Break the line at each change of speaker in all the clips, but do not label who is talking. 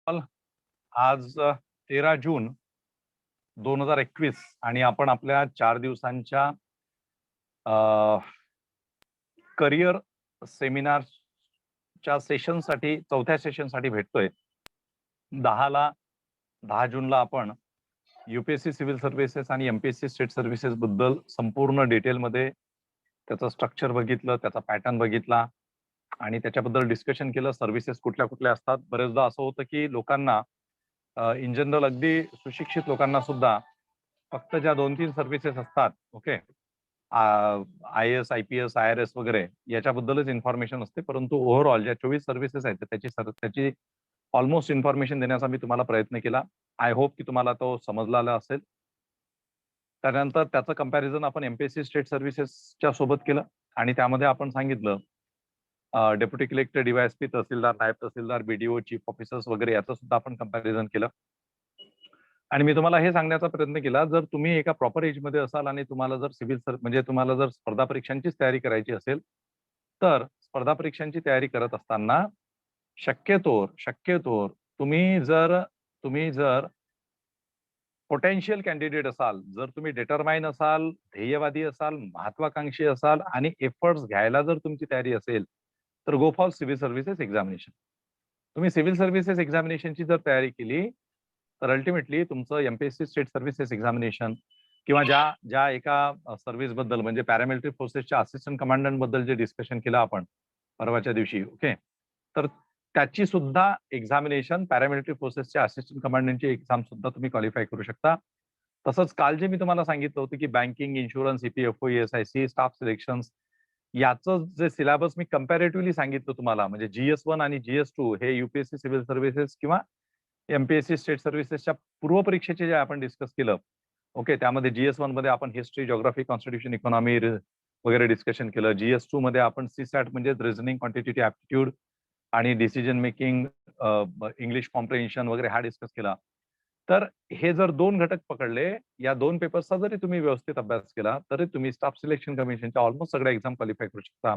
आज 13 जून 2021 आणि आपण आपल्या 4 दिवसांच्या करिअर सेमिनारच्या सेशनसाठी चौथ्या सेशनसाठी भेटतोय. 10 जूनला आपण UPSC सिव्हिल सर्व्हिसेस आणि MPSC स्टेट सर्व्हिसेस बद्दल संपूर्ण डिटेलमध्ये त्याचं स्ट्रक्चर बघितलं, त्याचा पॅटर्न बघितला आणि त्याच्याबद्दल डिस्कशन केलं. सर्व्हिसेस कुठल्या कुठल्या असतात. बरेचदा असं होतं की लोकांना इन जनरल अगदी सुशिक्षित लोकांना सुद्धा फक्त ज्या 2-3 सर्व्हिसेस असतात, ओके, IAS, IPS, IRS वगैरे याच्याबद्दलच इन्फॉर्मेशन असते. परंतु ओव्हरऑल ज्या 24 सर्व्हिसेस आहेत त्याची ऑलमोस्ट इन्फॉर्मेशन देण्याचा मी तुम्हाला प्रयत्न केला. आय होप की तुम्हाला तो समजलेला असेल. त्यानंतर त्याचं कंपॅरिझन आपण MPSC स्टेट सर्व्हिसेसच्या सोबत केलं आणि त्यामध्ये आपण सांगितलं डेप्युटी कलेक्टर, DYSP, तहसीलदार, नायब तहसीलदार, BDO, चीफ ऑफिसर्स वगैरे याचं सुद्धा आपण कंपॅरिझन केलं. आणि मी तुम्हाला हे सांगण्याचा प्रयत्न केला, जर तुम्ही एका प्रॉपर एजमध्ये असाल आणि तुम्हाला जर म्हणजे तुम्हाला जर स्पर्धा परीक्षांचीच तयारी करायची असेल, तर स्पर्धा परीक्षांची तयारी करत असताना शक्यतोवर तुम्ही जर पोटेन्शियल कॅन्डिडेट असाल, जर तुम्ही डिटरमाइन असाल, ध्येयवादी असाल, महत्वाकांक्षी असाल आणि एफर्ट्स घ्यायला जर तुमची तयारी असेल, तर go for civil services examination. तुम्ही सिव्हिल सर्व्हिसेस एक्झामिनेशनची जर तयारी केली, तर अल्टिमेटली तुमचं MPSC स्टेट सर्व्हिसेस एक्झामिनेशन किंवा ज्या एका सर्व्हिस बद्दल म्हणजे पॅरामिलिटरी फोर्सेसच्या असिस्टंट कमांडंट बद्दल जे डिस्कशन केलं आपण परवाच्या दिवशी, ओके, तर त्याची सुद्धा एक्झामिनेशन पॅरामिलिटरी फोर्सेसच्या असिस्टंट कमांडंटची एक्झाम सुद्धा तुम्ही क्वालिफाय करू शकता. तसंच काल जे मी तुम्हाला सांगितलं होतं की banking, insurance, EPFO, ESIC, staff selections याचं जे सिलेबस मी कंपॅरेटिव्हली सांगितलं तुम्हाला, म्हणजे GS1 आणि GS2 हे UPSC सिव्हिल सर्व्हिसेस किंवा MPSC स्टेट सर्व्हिसेसच्या पूर्व परीक्षेचे जे आपण डिस्कस केलं, ओके, त्यामध्ये GS1 मध्ये आपण हिस्ट्री, जिओग्राफी, कॉन्स्टिट्यूशन, इकॉनॉमी वगैरे डिस्कशन केलं. GS2 मध्ये आपण CSAT म्हणजे रिझनिंग, क्वांटिटेटिव्ह ऍप्टिट्यूड आणि डिसिजन मेकिंग, इंग्लिश कॉम्प्रिहेन्शन वगैरे हा डिस्कस केला. तर हे जर 2 घटक पकडले, या 2 पेपर्सचा जरी तुम्ही व्यवस्थित अभ्यास केला, तरी तुम्ही स्टाफ सिलेक्शन कमिशनच्या ऑलमोस्ट सगळ्या एक्झाम क्वालिफाय करू शकता.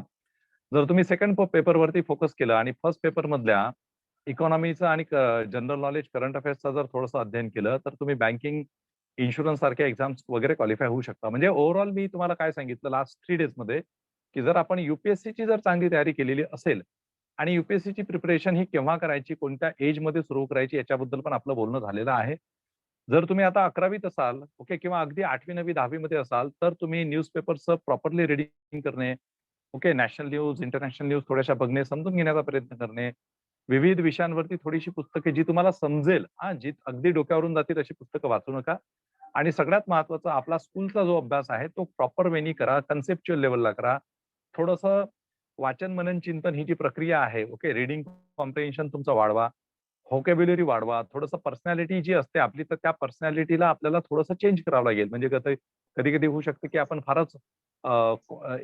जर तुम्ही सेकंड पेपरवरती फोकस केलं आणि फर्स्ट पेपर मधल्या इकॉनॉमीचं आणि जनरल नॉलेज, करंट अफेअर्सचा जर थोडंसं अध्ययन केलं, तर तुम्ही बँकिंग, इन्शुरन्स सारख्या एक्झाम्स वगैरे क्वालिफाय होऊ शकता. म्हणजे ओव्हरऑल मी तुम्हाला काय सांगितलं लास्ट 3 डेज मध्ये, की जर आपण UPSCची जर चांगली तयारी केलेली असेल आणि UPSCची प्रिपरेशन ही केव्हा करायची, कोणत्या एजमध्ये सुरू करायची याच्याबद्दल पण आपलं बोलणं झालेलं आहे. जर तुम्ही आता 11वीत असाल, ओके, किंवा अगदी 8वी, 9वी, 10वी मध्ये असाल, तर तुम्ही न्यूजपेपरचं प्रॉपरली रिडिंग करणे, okay, national news, international news थोड्याशा बघणे, समजून घेण्याचा प्रयत्न करणे, विविध विषयांवरती थोडीशी पुस्तके जी तुम्हाला समजेल, जी अगदी डोक्यावरून जातील अशी पुस्तकं वाचू नका. आणि सगळ्यात महत्वाचं, आपला स्कूलचा जो अभ्यास आहे तो प्रॉपर वेनी करा, कन्सेप्च्युअल लेवलला करा. थोडंसं वाचन, मनन, चिंतन ही जी प्रक्रिया आहे, ओके, रीडिंग कॉम्प्रिहेन्शन तुमचं वाढवा, व्होकॅब्युलरी वाढवा. थोडंसं पर्सनॅलिटी जी असते आपली, तर त्या पर्सनॅलिटीला आपल्याला थोडंसं चेंज करावं लागेल. म्हणजे कधी-कधी होऊ शकतं की आपण फारच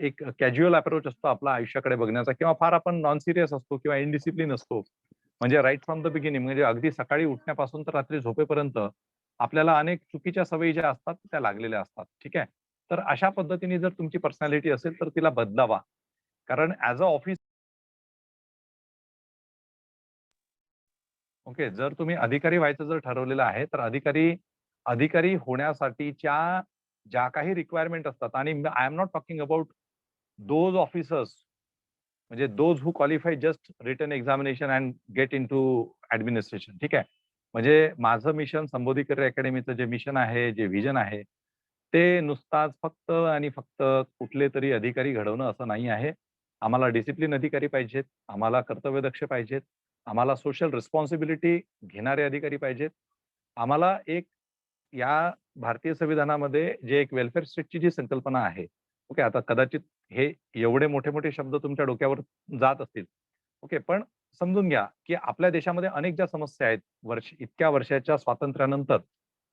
एक कॅज्युअल अप्रोच असतो आपला आयुष्याकडे बघण्याचा, किंवा फार आपण नॉन सिरियस असतो किंवा इनडिसिप्लिन असतो. म्हणजे राईट फ्रॉम द बिगिनिंग, म्हणजे अगदी सकाळी उठण्यापासून तर रात्री झोपेपर्यंत आपल्याला अनेक चुकीच्या सवयी ज्या असतात त्या लागलेल्या असतात. ठीक आहे. तर अशा पद्धतीने जर तुमची पर्सनॅलिटी असेल तर तिला बदलावा. कारण ऍज अ ऑफिस, ओके, जर तुम्ही अधिकारी व्हायचं जर ठरवलेलं आहे, तर अधिकारी होण्यासाठीच्या ज्या काही रिक्वायरमेंट असतात, आणि I am not talking about those officers, म्हणजे those who qualify just written examination and get to administration. ठीक आहे. म्हणजे माझं मिशन, संबोधी करिअर अकॅडमीचं जे मिशन आहे, जे व्हिजन आहे, ते नुसताच फक्त आणि फक्त कुठले तरी अधिकारी घडवणं असं नाही आहे. आम्हाला डिसिप्लिन अधिकारी पाहिजेत, आम्हाला कर्तव्यदक्ष पाहिजेत, आम्हाला सोशल रिस्पॉन्सिबिलिटी घेणारे अधिकारी पाहिजेत. आम्हाला एक या भारतीय संविधानामध्ये जे एक वेलफेअर स्टेटची जी संकल्पना आहे, ओके, आता कदाचित हे एवढे मोठे-मोठे शब्द तुमच्या डोक्यावर जात असतील, ओके, पण समजून घ्या, की आपल्या देशामध्ये अनेक ज्या समस्या आहेत इतक्या वर्षाच्या स्वातंत्र्यानंतर,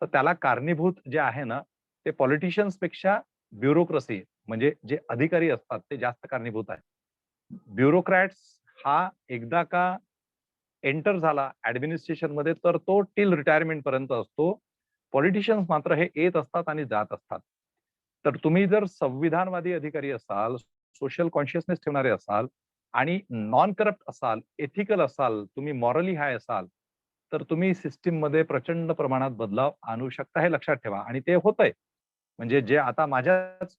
तर त्याला कारणीभूत जे आहे ना, ते पॉलिटिशियन्स पेक्षा ब्युरोक्रेसी, म्हणजे जे अधिकारी असतात ते जास्त कारणीभूत आहे. ब्युरोक्रॅट्स हा एकदा का एंटर झाला ऍडमिनिस्ट्रेशनमध्ये, तर तो टिल रिटायरमेंट पर्यंत असतो. पॉलिटिशियन्स मात्र हे येत असतात आणि जात असतात. तर तुम्ही जर संविधानवादी अधिकारी असाल, सोशल कॉन्शियसनेस ठेवणारे असाल आणि नॉन करप्ट असाल, एथिकल असाल, तुम्ही मॉरली हाय असाल, तर तुम्ही सिस्टीममध्ये प्रचंड प्रमाणात बदलाव आणू शकता, हे लक्षात ठेवा. आणि ते होतंय. म्हणजे जे आता माझ्याच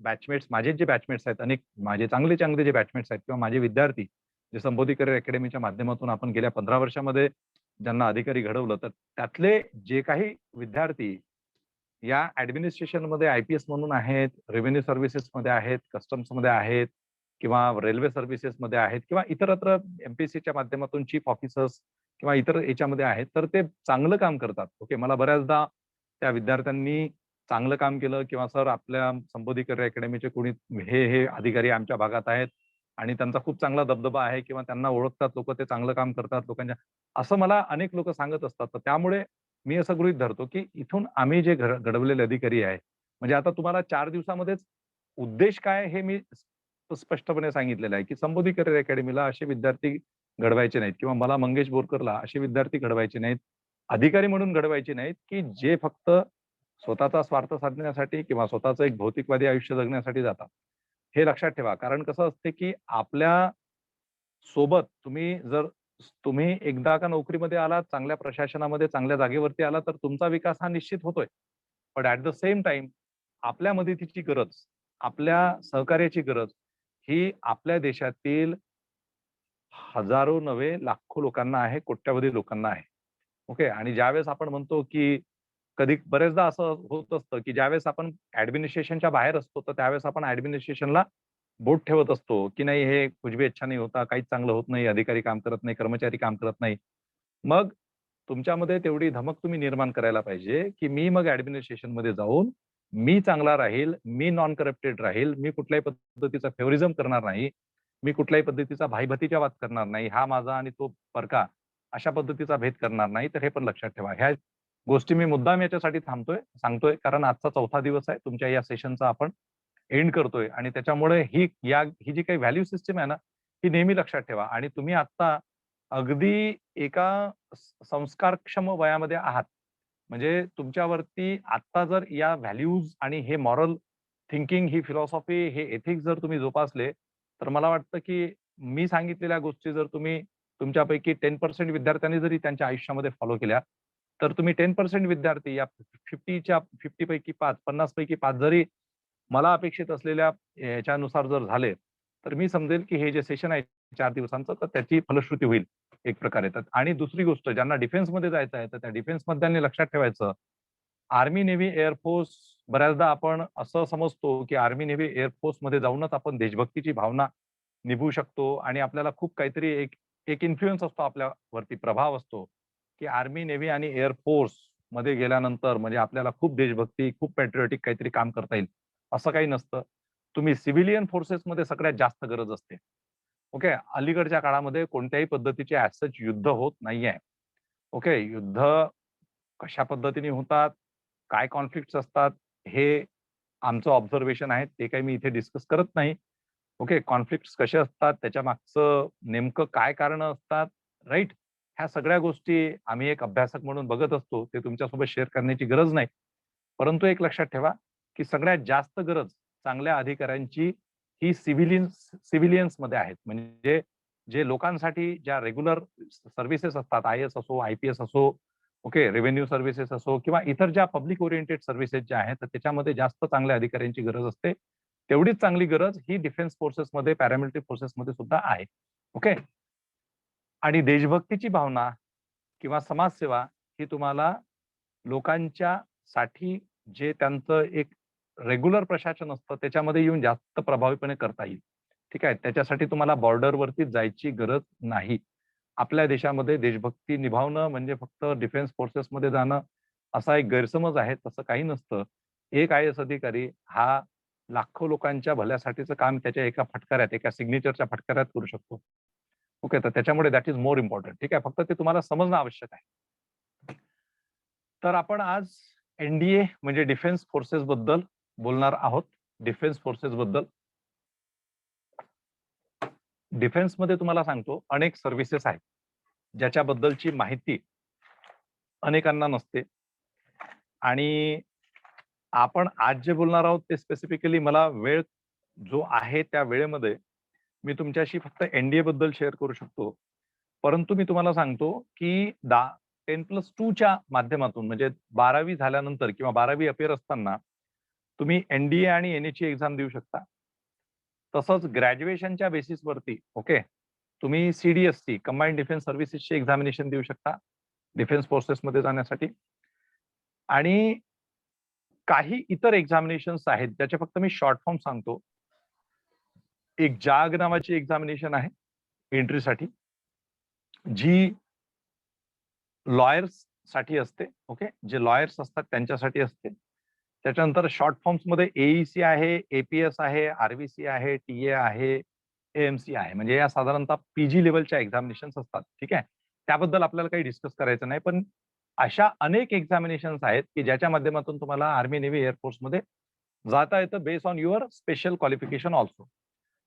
बॅचमेट्स, माझे जे बॅचमेट्स आहेत, अनेक माझे चांगले जे बॅचमेट्स आहेत किंवा माझे विद्यार्थी, जे संबोधी करिअर अकॅडमीच्या माध्यमातून आपण गेल्या 15 वर्षामध्ये ज्यांना अधिकारी घडवलं, तर त्यातले जे काही विद्यार्थी या ॲडमिनिस्ट्रेशनमध्ये आय-पी-एस म्हणून आहेत, रेव्हेन्यू सर्व्हिसेसमध्ये आहेत, कस्टम्समध्ये आहेत किंवा रेल्वे सर्व्हिसेसमध्ये आहेत किंवा इतरत्र एम-पी-एस-सीच्या माध्यमातून चीफ ऑफिसर्स किंवा इतर याच्यामध्ये आहेत, तर ते चांगलं काम करतात. ओके. मला बऱ्याचदा त्या विद्यार्थ्यांनी चांगलं काम केलं किंवा सर आपल्या संबोधी करिअर अकॅडमीचे कोणी हे अधिकारी आमच्या भागात आहेत आणि त्यांचा खूप चांगला दबदबा आहे किंवा त्यांना ओळखतात लोकं, ते चांगलं काम करतात लोकांच्या, असं मला अनेक लोकं सांगत असतात. तर त्यामुळे मी असं गृहीत धरतो, की इथून आम्ही जे घडवलेले अधिकारी आहे, म्हणजे आता तुम्हाला 4 दिवसामध्येच उद्देश काय हे मी स्पष्टपणे सांगितलेलं आहे, की संबोधी करिअर अकॅडमीला असे विद्यार्थी घडवायचे नाहीत किंवा मला मंगेश बोरकरला असे विद्यार्थी घडवायचे नाहीत. अधिकारी म्हणून घडवायचे नाहीत, की जे फक्त स्वतःचा स्वार्थ साधण्यासाठी किंवा स्वतःचं एक भौतिकवादी आयुष्य जगण्यासाठी जातात. हे लक्षात ठेवा. कारण कसं असते, की आपल्या सोबत तुम्ही एकदा का नोकरीमध्ये आलात, चांगल्या प्रशासनामध्ये, चांगल्या जागेवरती आलात, तर तुमचा विकास हा निश्चित होतोय. पण ॲट द सेम टाईम आपल्या मदतीची गरज, आपल्या सहकार्याची गरज ही आपल्या देशातील हजारो नव्हे लाखो लोकांना आहे, कोट्यावधी लोकांना आहे. ओके. आणि ज्यावेळेस आपण म्हणतो, की कधी बरेचदा असं होत असतं, की ज्यावेळेस आपण ॲडमिनिस्ट्रेशनच्या बाहेर असतो, तर त्यावेळेस आपण ॲडमिनिस्ट्रेशनला बोट ठेवत असतो, की नाही हे कुछ भी अच्छा नहीं होता, काहीच चांगलं होत नाही, अधिकारी काम करत नाही, कर्मचारी काम करत नाही. मग तुमच्यामध्ये तेवढी धमक तुम्ही निर्माण करायला पाहिजे, की मी मग ॲडमिनिस्ट्रेशनमध्ये जाऊन मी चांगला राहील, मी नॉन करप्टेड राहील, मी कुठल्याही पद्धतीचा फेव्हरिझम करणार नाही, मी कुठल्याही पद्धतीचा भाई-भतीजावाद करणार नाही, हा माझा आणि तो परका अशा पद्धतीचा भेद करणार नाही. तर हे पण लक्षात ठेवा. ह्या गोष्टी मी मुद्दाम याच्यासाठी सांगतोय कारण आजचा 4था दिवस आहे. तुमच्या या सेशनचा आपण एंड करतोय आणि त्याच्यामुळे ही जी काही व्हॅल्यू सिस्टम आहे ना, ही नेहमी लक्षात ठेवा आणि तुम्ही आता अगदी एका संस्कारक्षम वयामध्ये आहात. म्हणजे तुमच्यावरती आत्ता जर या व्हॅल्यूज आणि हे मॉरल थिंकिंग, ही फिलॉसॉफी, हे एथिक्स जर तुम्ही जोपासले, तर मला वाटतं, की मी सांगितलेल्या गोष्टी जर तुम्ही तुमच्यापैकी 10% विद्यार्थ्यांनी जरी त्यांच्या आयुष्यामध्ये फॉलो केल्या, तर तुम्ही 10% विद्यार्थी या 50 पैकी 5, 50 पैकी 5 जरी मला अपेक्षित असलेल्या याच्यानुसार जर झाले, तर मी समजेल, की हे जे सेशन आहे 4 दिवसांचं, तर त्याची फलश्रुती होईल एक प्रकारे. तर आणि दुसरी गोष्ट ज्यांना डिफेन्समध्ये जायचं आहे, तर त्या डिफेन्समधल्यांनी लक्षात ठेवायचं, आर्मी, नेव्ही, एअर फोर्स बऱ्याचदा आपण असं समजतो, की आर्मी, नेव्ही, एअर फोर्समध्ये जाऊनच आपण देशभक्तीची भावना निभवू शकतो आणि आपल्याला खूप काहीतरी एक एक इन्फ्लुअन्स असतो आपल्यावरती, प्रभाव असतो, की आर्मी, नेव्ही आणि एअर फोर्समध्ये गेल्यानंतर म्हणजे आपल्याला खूप देशभक्ती, खूप पॅट्रिऑटिक काहीतरी काम करता येईल, असं काही नसतं. तुम्ही सिव्हिलियन फोर्सेसमध्ये सगळ्यात जास्त गरज असते. ओके. अलीकडच्या काळामध्ये कोणत्याही पद्धतीचे ॲज सच युद्ध होत नाहीये. ओके. युद्ध कशा पद्धतीने होतात, काय कॉन्फ्लिक्ट्स असतात, हे आमचं ऑब्झर्वेशन आहे. ते काही मी इथे डिस्कस करत नाही. ओके. कॉन्फ्लिक्ट्स कसे असतात, त्याच्या मागचं नेमकं काय कारणं असतात, राइट? ह्या सगळ्या गोष्टी आम्ही एक अभ्यासक म्हणून बघत असतो. ते तुमच्यासोबत शेअर करण्याची गरज नाही. परंतु एक लक्षात ठेवा, की सगळ्यात जास्त गरज चांगल्या अधिकाऱ्यांची ही सिव्हिलियन्समध्ये आहेत. म्हणजे जे लोकांसाठी ज्या रेग्युलर सर्व्हिसेस असतात, आय-ए-एस असो, आय-पी-एस असो, ओके, रेव्हेन्यू सर्व्हिसेस असो किंवा इतर ज्या पब्लिक ओरिएंटेड सर्व्हिसेस ज्या आहेत, तर त्याच्यामध्ये जास्त चांगल्या अधिकाऱ्यांची गरज असते. तेवढीच चांगली गरज ही डिफेन्स फोर्सेसमध्ये, पॅरामिलिटरी फोर्सेसमध्ये सुद्धा आहे. ओके. आणि देशभक्तीची भावना किंवा समाजसेवा ही तुम्हाला लोकांच्या साठी जे त्यांचं एक रेग्युलर प्रशासन असतं त्याच्यामध्ये येऊन जास्त प्रभावीपणे करता येईल. ठीक आहे. त्याच्यासाठी तुम्हाला बॉर्डरवरती जायची गरज नाही. आपल्या देशामध्ये देशभक्ती निभावणं म्हणजे फक्त डिफेन्स फोर्सेसमध्ये जाणं असा एक गैरसमज आहे. तसं काही नसतं. एक आय-ए-एस अधिकारी हा लाखो लोकांच्या भल्यासाठीचं काम त्याच्या एका फटकाऱ्यात, एका सिग्नेचरच्या फटकाऱ्यात करू शकतो. ओके. तर त्याच्यामुळे दॅट इज मोर इम्पोर्टंट. ठीक आहे. फक्त ते तुम्हाला समजणं आवश्यक आहे. तर आपण आज एन-डी-ए म्हणजे डिफेन्स फोर्सेस बद्दल बोलणार आहोत. डिफेन्स फोर्सेस बद्दल. डिफेन्समध्ये तुम्हाला सांगतो अनेक सर्व्हिसेस आहेत, ज्याच्याबद्दलची माहिती अनेकांना नसते आणि आपण आज जे बोलणार आहोत ते स्पेसिफिकली मला वेळ जो आहे त्या वेळेमध्ये मी तुमच्याशी फक्त एन-डी-ए बद्दल शेअर करू शकतो. परंतु मी तुम्हाला सांगतो की 10+2च्या माध्यमातून म्हणजे 12वी झाल्यानंतर किंवा 12वी अपेअर असताना तुम्ही एनडीए आणि एनएची एक्झाम देऊ शकता. तसंच ग्रॅज्युएशनच्या बेसिसवरती ओके तुम्ही सीडीएससी कंबाईंड डिफेन्स सर्व्हिसेसची एक्झामिनेशन देऊ शकता डिफेन्स फोर्सेसमध्ये जाण्यासाठी. आणि काही इतर एक्झामिनेशन्स आहेत ज्याचे फक्त मी शॉर्ट फॉर्म सांगतो. एक जाग नावाची एक्झामिनेशन आहे एंट्रीसाठी, जी लॉयर्स साठी असते. ओके, जे लॉयर्स असतात त्यांच्यासाठी असते. त्याच्यानंतर शॉर्ट फॉर्म्स मध्ये एईसी आहे, एपीएस आहे, आरबीसी आहे, टीए आहे, एएमसी आहे. म्हणजे या साधारणतः पीजी लेवलच्या एक्झामिनेशन्स असतात. ठीक आहे, त्याबद्दल आपल्याला काही डिस्कस करायचं नाही. पण अशा अनेक एक्झामिनेशन्स आहेत की ज्याच्या माध्यमातून तुम्हाला आर्मी, नेव्ही, एअरफोर्स मध्ये जाता येतं based on your special qualification also.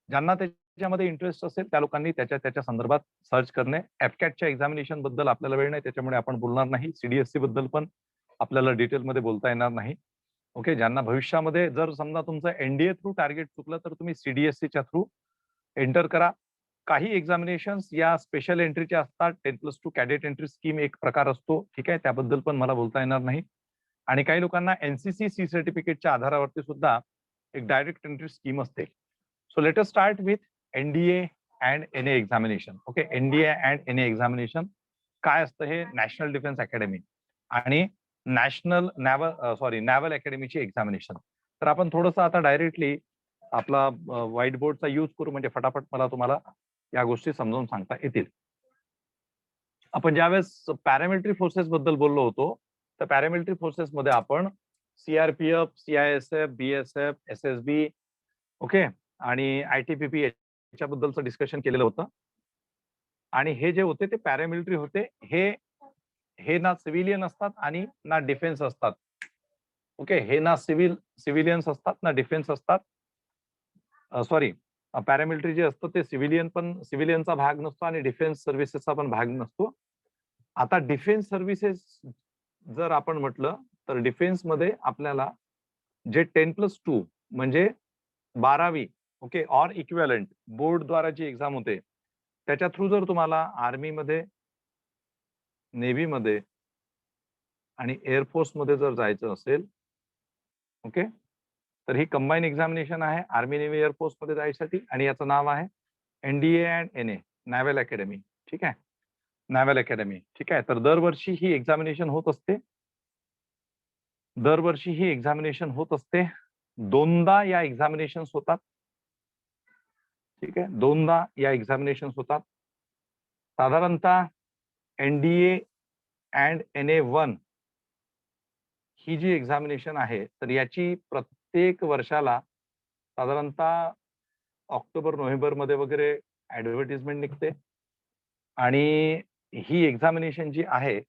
ज्यांना त्याच्यामध्ये इंटरेस्ट असेल त्या लोकांनी त्याच्या संदर्भात सर्च करणे. एफकॅटच्या एक्झामिनेशन बद्दल आपल्याला वेळ नाही त्याच्यामुळे आपण बोलणार नाही. सीडीएससी बद्दल पण आपल्याला डिटेलमध्ये बोलता येणार नाही. ओके, ज्यांना भविष्यामध्ये जर समजा तुमचं एनडीए थ्रू टार्गेट चुकलं तर तुम्ही सीडीएससीच्या थ्रू एंटर करा. काही एक्झामिनेशन्स या स्पेशल एंट्रीचे असतात. 10+2 कॅडेट एंट्री स्कीम एक प्रकार असतो. ठीक आहे, त्याबद्दल पण मला बोलता येणार नाही. आणि काही लोकांना एनसीसी सी सर्टिफिकेटच्या आधारावरती सुद्धा एक डायरेक्ट एंट्री स्कीम असते. So let us start with NDA and NA examination. Okay, NDA and NA examination काय असतं हे नॅशनल डिफेन्स अकॅडमी आणि नॅव्हल अकॅडमीची एक्झामिनेशन. तर आपण थोडंसं आता डायरेक्टली आपला व्हाईट बोर्डचा यूज करू म्हणजे फटाफट मला तुम्हाला या गोष्टी समजावून सांगता येतील. आपण ज्यावेळेस पॅरामिलिटरी फोर्सेस बद्दल बोललो होतो तर पॅरामिलिटरी फोर्सेस मध्ये आपण CRPF, CISF, BSF, SSB okay आणि आयटीबीपी याच्याबद्दलचं डिस्कशन केलेलं होतं. आणि हे जे होते ते पॅरामिलिटरी होते. हे ना सिव्हिलियन असतात आणि ना डिफेन्स असतात. ओके, हे ना सिव्हिलियन्स असतात ना डिफेन्स असतात. सॉरी, पॅरामिलिटरी जे असतं ते सिव्हिलियनचा भाग नसतो आणि डिफेन्स सर्व्हिसेसचा पण भाग नसतो. आता डिफेन्स सर्व्हिसेस जर आपण म्हटलं तर डिफेन्स मध्ये आपल्याला जे 10+2 म्हणजे 12वी ओके ऑर इक्विव्हॅलंट बोर्डद्वारा जी एक्झाम होते त्याच्या थ्रू जर तुम्हाला आर्मीमध्ये, नेव्हीमध्ये आणि एअरफोर्स मध्ये जर जायचं असेल ओके तर ही कंबाईन एक्झामिनेशन आहे आर्मी, नेव्ही, एअरफोर्स मध्ये जायसाठी आणि याचं नाव आहे NDA and NA naval academy. ठीक आहे, नॅव्हल अकॅडमी. ठीक आहे, तर दरवर्षी ही एक्झामिनेशन होत असते. दरवर्षी ही एक्झामिनेशन होत असते. दोनदा या एक्झामिनेशन्स होतात. ठीक आहे, दोनदा या एक्झामिनेशन्स होतात. साधारणतः एनडीए अँड एनए 1 ही जी एक्झामिनेशन आहे तर याची प्रत्येक वर्षाला साधारणतः ऑक्टोबर, नोव्हेंबर मध्ये वगैरे ऍडव्हर्टिजमेंट निघते. आणि ही एक्झामिनेशन जी आहे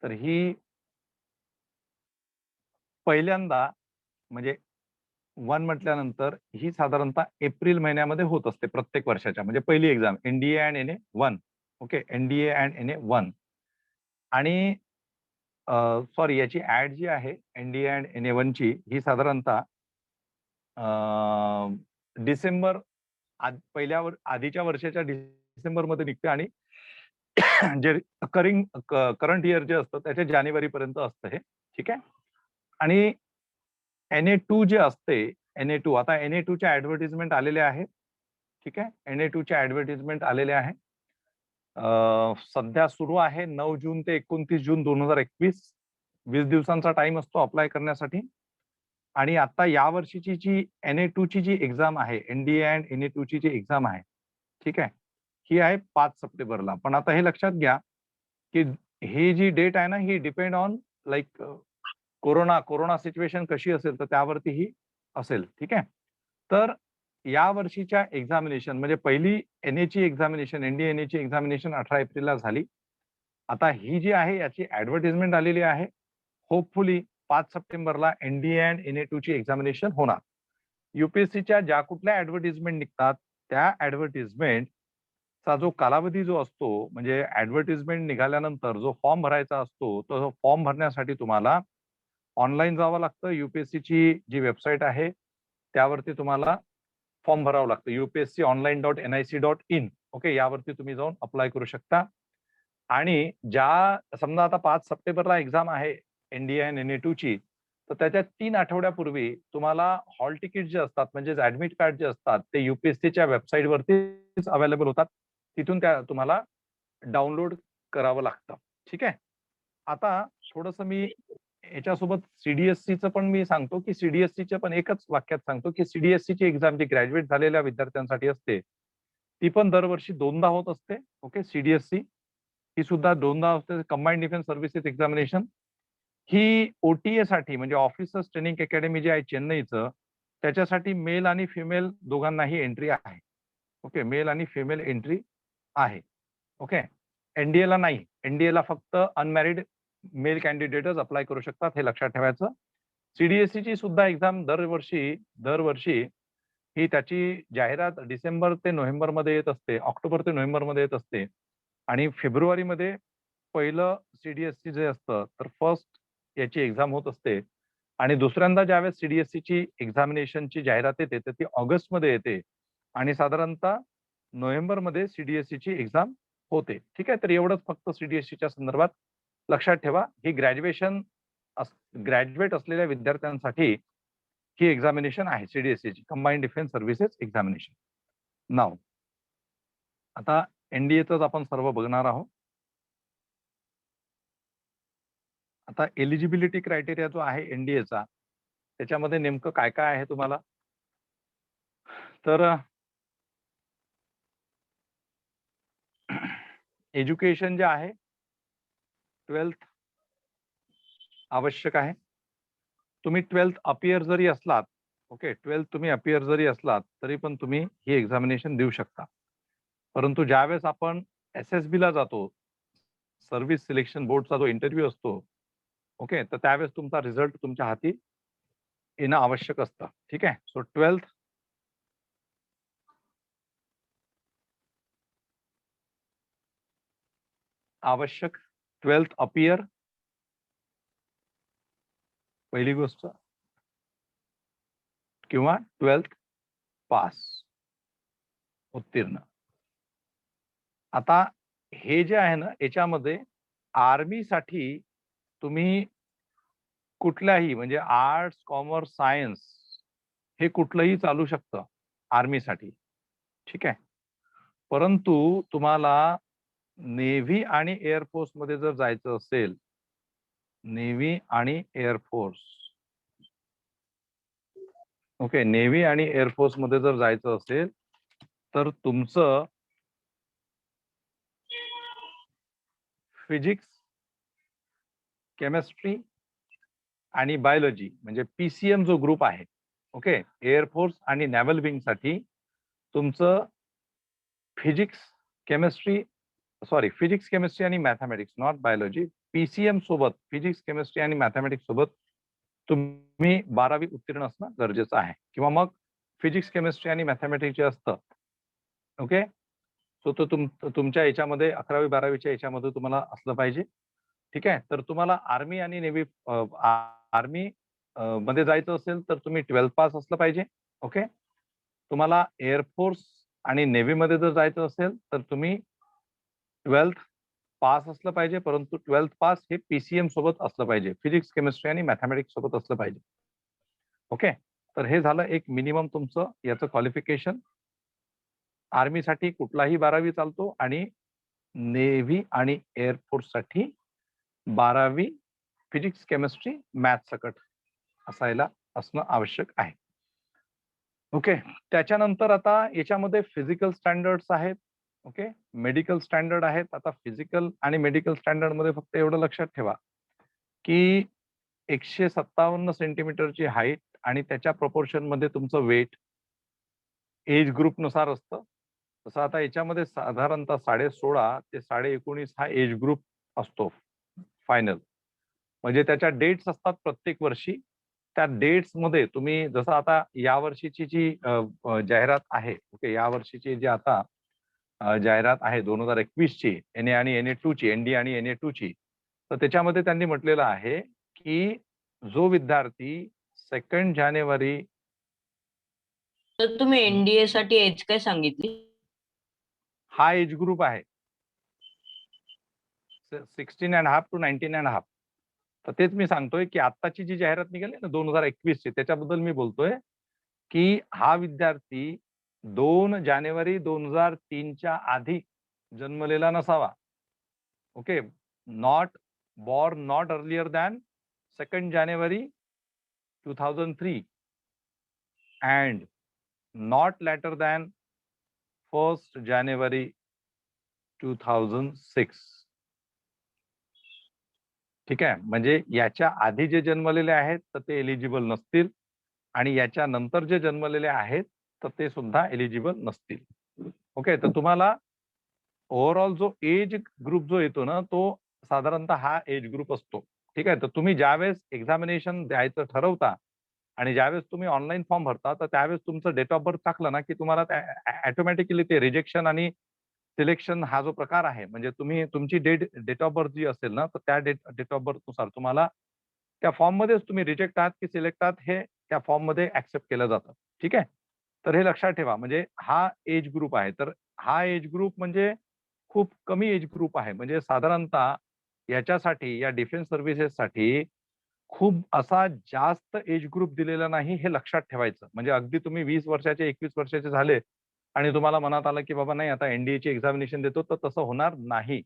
तर ही पहिल्यांदा म्हणजे 1 म्हटल्यानंतर ही साधारणतः एप्रिल महिन्यामध्ये होत असते प्रत्येक वर्षाच्या. म्हणजे पहिली exam NDA and NA 1. Okay, NDA and NA 1 आणि सॉरी याची ऍड जी आहे एनडीए अँड एनए 1 ची ही साधारणतः डिसेंबर आधीच्या वर्षाच्या डिसेंबर मध्ये निघते आणि जे करंट इयर जे असतं त्याच्या जानेवारी पर्यंत असतं हे. ठीक आहे, आणि NA2 जे असते NA2 आता NA2 च्या ऍडव्हर्टिजमेंट आलेल्या आहेत. ठीक आहे, NA2 च्या ऍडव्हर्टिजमेंट आलेल्या आहे. सध्या सुरू आहे 9 जून ते 29 जून 2021. 20 दिवसांचा टाइम असतो अप्लाय करण्यासाठी. आणि आता या वर्षीची जी NA2 ची जी एक्झाम आहे एनडीए अँड NA2 ची जी एक्झाम आहे ठीक आहे ही आहे 5 सप्टेंबरला. पण आता हे लक्षात घ्या की ही जी डेट आहे ना ही depend on like corona situation कशी असेल तर त्यावरती ही असेल. ठीक आहे, तर या वर्षीच्या एक्झामिनेशन म्हणजे पहिली एनएची एक्झामिनेशन एनडीए एनएची एक्झामिनेशन 18 एप्रिलला झाली. आता ही जी आहे याची ऍडव्हर्टिजमेंट आलेली आहे. होपफुली 5 सप्टेंबरला एनडीए अँड NA2 ची एक्झामिनेशन होणार. युपीएससीच्या ज्या कुठल्या ऍडव्हर्टिजमेंट निघतात त्या ऍडव्हर्टिजमेंट चा जो कालावधी जो असतो म्हणजे ऍडव्हर्टिजमेंट निघाल्यानंतर जो फॉर्म भरायचा असतो तो फॉर्म भरण्यासाठी तुम्हाला ऑनलाईन जावं लागतं. युपीएससीची जी वेबसाईट आहे त्यावरती तुम्हाला फॉर्म भरावं लागतं. UPSC online.nic.in ओके यावरती तुम्ही जाऊन अप्लाय करू शकता. आणि ज्या समजा आता 5 सप्टेंबरला एक्झाम आहे NDA आणि NA2 ची, तर त्याच्या 3 आठवड्यापूर्वी तुम्हाला हॉल तिकीट जे असतात म्हणजे ऍडमिट कार्ड जे असतात ते UPSCच्या वेबसाईटवरतीच अवेलेबल होतात. तिथून त्या तुम्हाला डाउनलोड करावं लागतं. ठीक आहे. आता थोडंसं मी याच्यासोबत CDSCचं पण मी सांगतो, की CDSCचं पण एकच वाक्यात सांगतो, की CDSCची एक्झाम जी ग्रॅज्युएट झालेल्या विद्यार्थ्यांसाठी असते, ती पण दरवर्षी 2दा होत असते. ओके. CDSC ही सुद्धा 2दा असते. Combined defence services examination. ही OTA साठी म्हणजे ऑफिसर्स ट्रेनिंग अकॅडमी जे आहे चेन्नईचं, त्याच्यासाठी मेल आणि फिमेल दोघांनाही एंट्री आहे. ओके. मेल आणि फिमेल एंट्री आहे. ओके. NDAला नाही. NDAला फक्त अनमॅरिड मेल कॅन्डिडेटच अप्लाय करू शकतात, हे लक्षात ठेवायचं. CDSCची सुद्धा एक्झाम दरवर्षी ही त्याची जाहिरात डिसेंबर ते नोव्हेंबरमध्ये येत असते, ऑक्टोबर ते नोव्हेंबरमध्ये येत असते आणि फेब्रुवारीमध्ये पहिलं CDSC जे असतं, तर फर्स्ट याची एक्झाम होत असते आणि दुसऱ्यांदा ज्यावेळेस CDSCची एक्झामिनेशनची जाहिरात येते, तर ती ऑगस्टमध्ये येते आणि साधारणतः नोव्हेंबरमध्ये CDSCची एक्झाम होते. ठीक आहे. तर एवढंच फक्त CDSCच्या संदर्भात लक्षात ठेवा. ही ग्रॅज्युएट असलेल्या विद्यार्थ्यांसाठी ही एक्झामिनेशन आहे CDSCची कंबाइंड डिफेन्स सर्व्हिसेस एक्झामिनेशन. नाव आता NDAचंच आपण सर्व बघणार आहोत. आता एलिजिबिलिटी क्रायटेरिया जो आहे NDAचा, त्याच्यामध्ये नेमकं काय काय आहे तुम्हाला? तर एज्युकेशन जे आहे 12th आवश्यक आहे. तुम्ही 12th अपियर जरी असलात, ओके, 12th तुम्ही अपियर जरी असलात, तरी पण तुम्ही ही एक्झामिनेशन देऊ शकता. परंतु ज्यावेळेस आपण SSB ला जातो, सर्व्हिस सिलेक्शन बोर्डचा जो इंटरव्ह्यू असतो, ओके, तर त्यावेळेस तुमचा रिझल्ट तुमच्या हाती येणं आवश्यक असतं. ठीक आहे. सो 12th आवश्यक, 12th अपियर पहिली गोष्ट किंवा 12th पास उत्तीर्ण. आता हे जे आहे ना, याच्यामध्ये आर्मीसाठी तुम्ही कुठल्याही म्हणजे आर्ट्स, कॉमर्स, सायन्स हे कुठलंही चालू शकतं आर्मीसाठी. ठीक आहे. परंतु तुम्हाला नेव्ही आणि एअरफोर्स मध्ये जर जायचं असेल, नेव्ही आणि एअरफोर्स, ओके, नेव्ही आणि एअरफोर्स मध्ये जर जायचं असेल, तर तुमचं फिजिक्स, केमिस्ट्री आणि बायोलॉजी म्हणजे PCM जो ग्रुप आहे, ओके, एअरफोर्स आणि नॅव्हल विंग साठी तुमचं फिजिक्स, केमिस्ट्री आणि मॅथमॅटिक्स, नॉट बायोलॉजी, PCM सोबत फिजिक्स, केमिस्ट्री आणि मॅथमॅटिक्स सोबत तुम्ही 12वी उत्तीर्ण असणं गरजेचं आहे किंवा मग फिजिक्स, केमिस्ट्री आणि मॅथमॅटिक्स जे असतं, ओके, सो तो तुमच्या याच्यामध्ये 11वी 12वीच्या याच्यामध्ये तुम्हाला असलं पाहिजे. ठीक आहे. तर तुम्हाला आर्मी आणि नेव्ही आर्मी मध्ये जायचं असेल तर तुम्ही 12th पास असलं पाहिजे. ओके. तुम्हाला एअरफोर्स आणि नेव्ही मध्ये जर जायचं असेल तर तुम्ही 12th पास असलं पाहिजे, परंतु 12th पास हे PCM सोबत असलं पाहिजे, फिजिक्स, केमिस्ट्री आणि मॅथमॅटिक्स सोबत असलं पाहिजे. ओके. तर हे झालं एक मिनिमम तुमचं याचं क्वालिफिकेशन. आर्मीसाठी कुठलाही 12वी चालतो आणि नेव्ही आणि एअरफोर्स साठी 12वी फिजिक्स, केमिस्ट्री, मॅथ सकट असायला असणं आवश्यक आहे. ओके. त्याच्यानंतर आता याच्यामध्ये फिजिकल स्टँडर्ड्स आहेत. ओके. मेडिकल स्टँडर्ड आहेत. आता फिजिकल आणि मेडिकल स्टँडर्ड मध्ये फक्त एवढं लक्षात ठेवा, की 157 सेंटीमीटरची हाईट आणि त्याच्या प्रपोर्शन मध्ये तुमचं वेट एज ग्रुप नुसार असतं. तसं आता याच्यामध्ये साधारणतः 16.5 ते 19.5 हा एज ग्रुप असतो फायनल. म्हणजे त्याच्या डेट्स असतात प्रत्येक वर्षी. त्या डेट्स मध्ये तुम्ही जसं आता या वर्षीची जी जाहिरात आहे, ओके, या वर्षीची जी आता जाहिरात आहे 2021 ची NA आणि NA2 ची, ND आणि NA2 ची, तर त्याच्यामध्ये त्यांनी म्हटलेलं आहे की जो विद्यार्थी 2 जानेवारी
तर तुम्ही NDA साठी एज काय सांगितली?
हा एज ग्रुप आहे. 16.5 to 19.5. तर तेच मी सांगतोय की आत्ताची जी जाहिरात निघाली ना 2021 ची, त्याच्याबद्दल मी बोलतोय की हा विद्यार्थी 2 जानेवारी 2003 च्या आधी जन्मलेला नसावा. Okay. Not earlier than 2 January 2003 and not later than 1 January 2006. ठीक आहे. म्हणजे याच्या आधी जे जन्मलेले आहेत तर ते एलिजिबल नसतील आणि याच्या नंतर जे जन्मलेले आहेत तर ते सुद्धा एलिजिबल नसतील. ओके. तर तुम्हाला ओव्हरऑल जो एज ग्रुप जो येतो ना तो साधारणतः हा एज ग्रुप असतो. ठीक आहे. तर तुम्ही ज्यावेळेस एक्झामिनेशन द्यायचं ठरवता आणि ज्यावेळेस तुम्ही ऑनलाईन फॉर्म भरता तर त्यावेळेस तुमचं डेट ऑफ बर्थ टाकलं ना की तुम्हाला ऑटोमॅटिकली ते रिजेक्शन आणि सिलेक्शन हा जो प्रकार आहे म्हणजे तुम्ही तुमची डेट ऑफ बर्थ जी असेल ना तर त्या डेट ऑफ बर्थ नुसार तुम्हाला त्या फॉर्म मध्येच तुम्ही रिजेक्ट आहात की सिलेक्ट आहात हे त्या फॉर्म मध्ये ऍक्सेप्ट केलं जातं. ठीक आहे. तर हे लक्षात ठेवा. म्हणजे हा एज ग्रुप आहे. तर हा एज ग्रुप म्हणजे खूप कमी एज ग्रुप आहे. म्हणजे साधारणतः याच्यासाठी या डिफेन्स सर्व्हिसेससाठी खूप असा जास्त एज ग्रुप दिलेला नाही हे लक्षात ठेवायचं. म्हणजे अगदी तुम्ही 20 वर्षाचे 21 वर्षाचे झाले आणि तुम्हाला मनात आलं की बाबा नाही आता एनडीएची एक्झामिनेशन देतो तर तसं होणार नाही.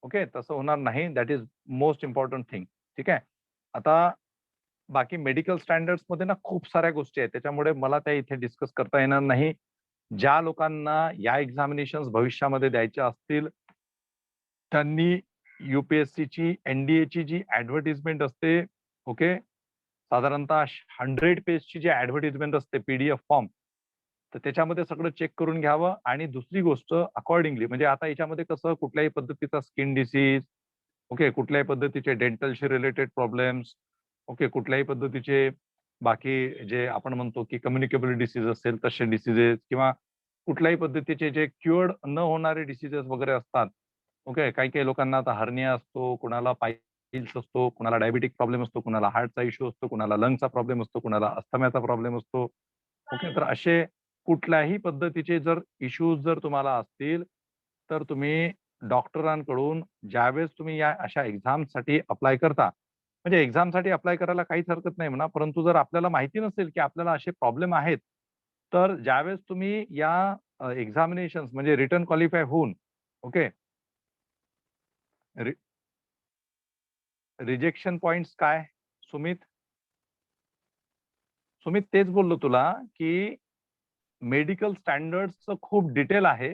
ओके. तसं होणार नाही. That is most important thing. ठीक आहे. आता बाकी मेडिकल स्टँडर्ड्समध्ये ना खूप साऱ्या गोष्टी आहेत. त्याच्यामुळे मला त्या इथे डिस्कस करता येणार नाही. ज्या लोकांना या एक्झामिनेशन्स भविष्यामध्ये द्यायच्या असतील, त्यांनी यूपीएससीची, एनडीएची जी ॲडव्हर्टाइजमेंट असते, ओके, साधारणतः 100 पेजची जी ॲडव्हर्टाइजमेंट असते पीडीएफ फॉर्म, तर त्याच्यामध्ये सगळं चेक करून घ्यावं आणि दुसरी गोष्ट अकॉर्डिंगली म्हणजे आता याच्यामध्ये कसं कुठल्याही पद्धतीचा स्किन डिसीज, ओके, कुठल्याही पद्धतीचे डेंटलशी रिलेटेड प्रॉब्लेम्स, ओके, कुठल्याही पद्धतीचे बाकी जे आपण म्हणतो की कम्युनिकेबल डिसीज असेल तसे डिसीजेस किंवा कुठल्याही पद्धतीचे जे क्युअर्ड न होणारे डिसीजेस वगैरे असतात. ओके. काही-काही लोकांना आता हर्निया असतो, कुणाला पायल्स असतो, कुणाला डायबिटिक प्रॉब्लेम असतो, कुणाला हार्टचा इश्यू असतो, कुणाला लंगचा प्रॉब्लेम असतो, कुणाला अस्थमाचा प्रॉब्लेम असतो. ओके. तर असे कुठल्याही पद्धतीचे जर इश्यूज जर तुम्हाला असतील, तर तुम्ही डॉक्टरांकडून ज्यावेळेस तुम्ही या अशा एक्झामसाठी अप्लाय करता, म्हणजे एक्झामसाठी अप्लाय करायला काहीच हरकत नाही म्हणा, परंतु जर आपल्याला माहिती नसेल की आपल्याला असे प्रॉब्लेम आहेत, तर ज्यावेळेस तुम्ही या एक्झामिनेशन्स म्हणजे रिटन क्वालिफाय होऊन, ओके, रिजेक्शन पॉइंट्स काय? सुमित? सुमित तेच बोललो तुला, की मेडिकल स्टँडर्ड्सचं खूप डिटेल आहे.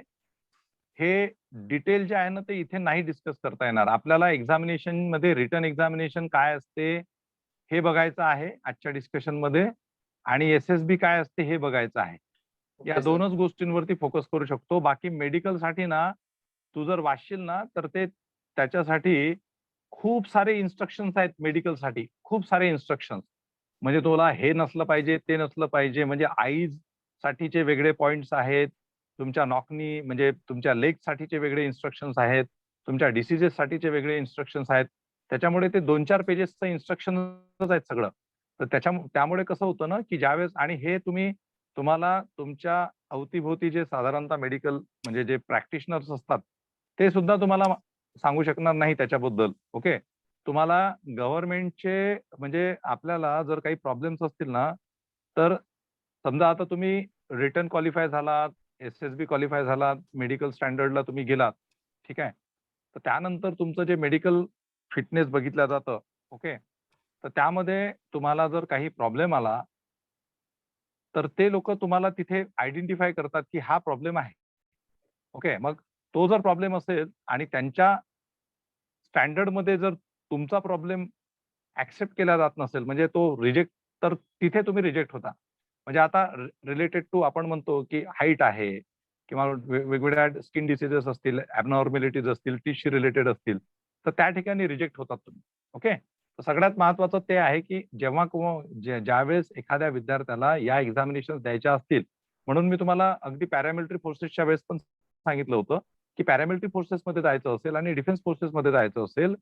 हे डिटेल जे आहे ना, ते इथे नाही डिस्कस करता येणार. आपल्याला एक्झामिनेशनमध्ये रिटन एक्झामिनेशन काय असते, हे बघायचं आहे आजच्या डिस्कशनमध्ये आणि एस-एस-बी काय असते हे बघायचं आहे. या
ओके सर.
2च गोष्टींवरती फोकस करू शकतो. बाकी मेडिकलसाठी ना, तू जर वाचशील ना, तर ते त्याच्यासाठी खूप सारे इन्स्ट्रक्शन्स आहेत मेडिकलसाठी. खूप सारे इन्स्ट्रक्शन्स. म्हणजे तुला हे नसलं पाहिजे, ते नसलं पाहिजे. म्हणजे आईज साठीचे वेगळे पॉइंट्स आहेत. तुमच्या नॉकनी म्हणजे तुमच्या लेगसाठीचे वेगळे इन्स्ट्रक्शन्स आहेत. तुमच्या डिसीजेस साठीचे वेगळे इन्स्ट्रक्शन्स आहेत. त्याच्यामुळे ते 2-4 पेजेसचं इन्स्ट्रक्शनच आहेत सगळं. तर त्यामुळे कसं होतं ना, की ज्यावेळेस आणि हे तुम्हाला तुमच्या अवतीभोवती जे साधारणतः मेडिकल म्हणजे जे प्रॅक्टिशनर्स असतात, ते सुद्धा तुम्हाला सांगू शकणार नाही त्याच्याबद्दल. ओके. तुम्हाला गव्हर्नमेंटचे म्हणजे आपल्याला जर काही प्रॉब्लेम्स असतील ना, तर समजा आता तुम्ही रिटन क्वालिफाय झालात, एस-एस-बी क्वालिफाय झालात, मेडिकल स्टँडर्डला तुम्ही गेलात, ठीक आहे. तर त्यानंतर तुमचं जे मेडिकल फिटनेस बघितलं जातं, ओके. तर त्यामध्ये तुम्हाला जर काही प्रॉब्लेम आला, तर ते लोकं तुम्हाला तिथे आयडेंटिफाय करतात, की हा प्रॉब्लेम आहे. ओके. मग तो जर प्रॉब्लेम असेल आणि त्यांच्या स्टँडर्डमध्ये जर तुमचा प्रॉब्लेम ॲक्सेप्ट केला जात नसेल, म्हणजे तो रिजेक्ट तर तिथे तुम्ही रिजेक्ट होता. म्हणजे आता रिलेटेड टू आपण म्हणतो, की हाईट आहे किंवा वेगवेगळ्या स्किन डिसीजेस असतील, ॲबनॉर्मॅलिटीज असतील, टिशू रिलेटेड असतील, तर त्या ठिकाणी रिजेक्ट होतात तुम्ही. ओके. तर सगळ्यात महत्त्वाचं ते आहे, की जेव्हा केव्हा ज्यावेळेस एखाद्या विद्यार्थ्याला या एक्झामिनेशन्स द्यायच्या असतील, म्हणून मी तुम्हाला अगदी पॅरामिलिटरी फोर्सेसच्या वेळेस पण सांगितलं होतं, की पॅरामिलिटरी फोर्सेसमध्ये जायचं असेल आणि डिफेन्स फोर्सेसमध्ये जायचं असेल,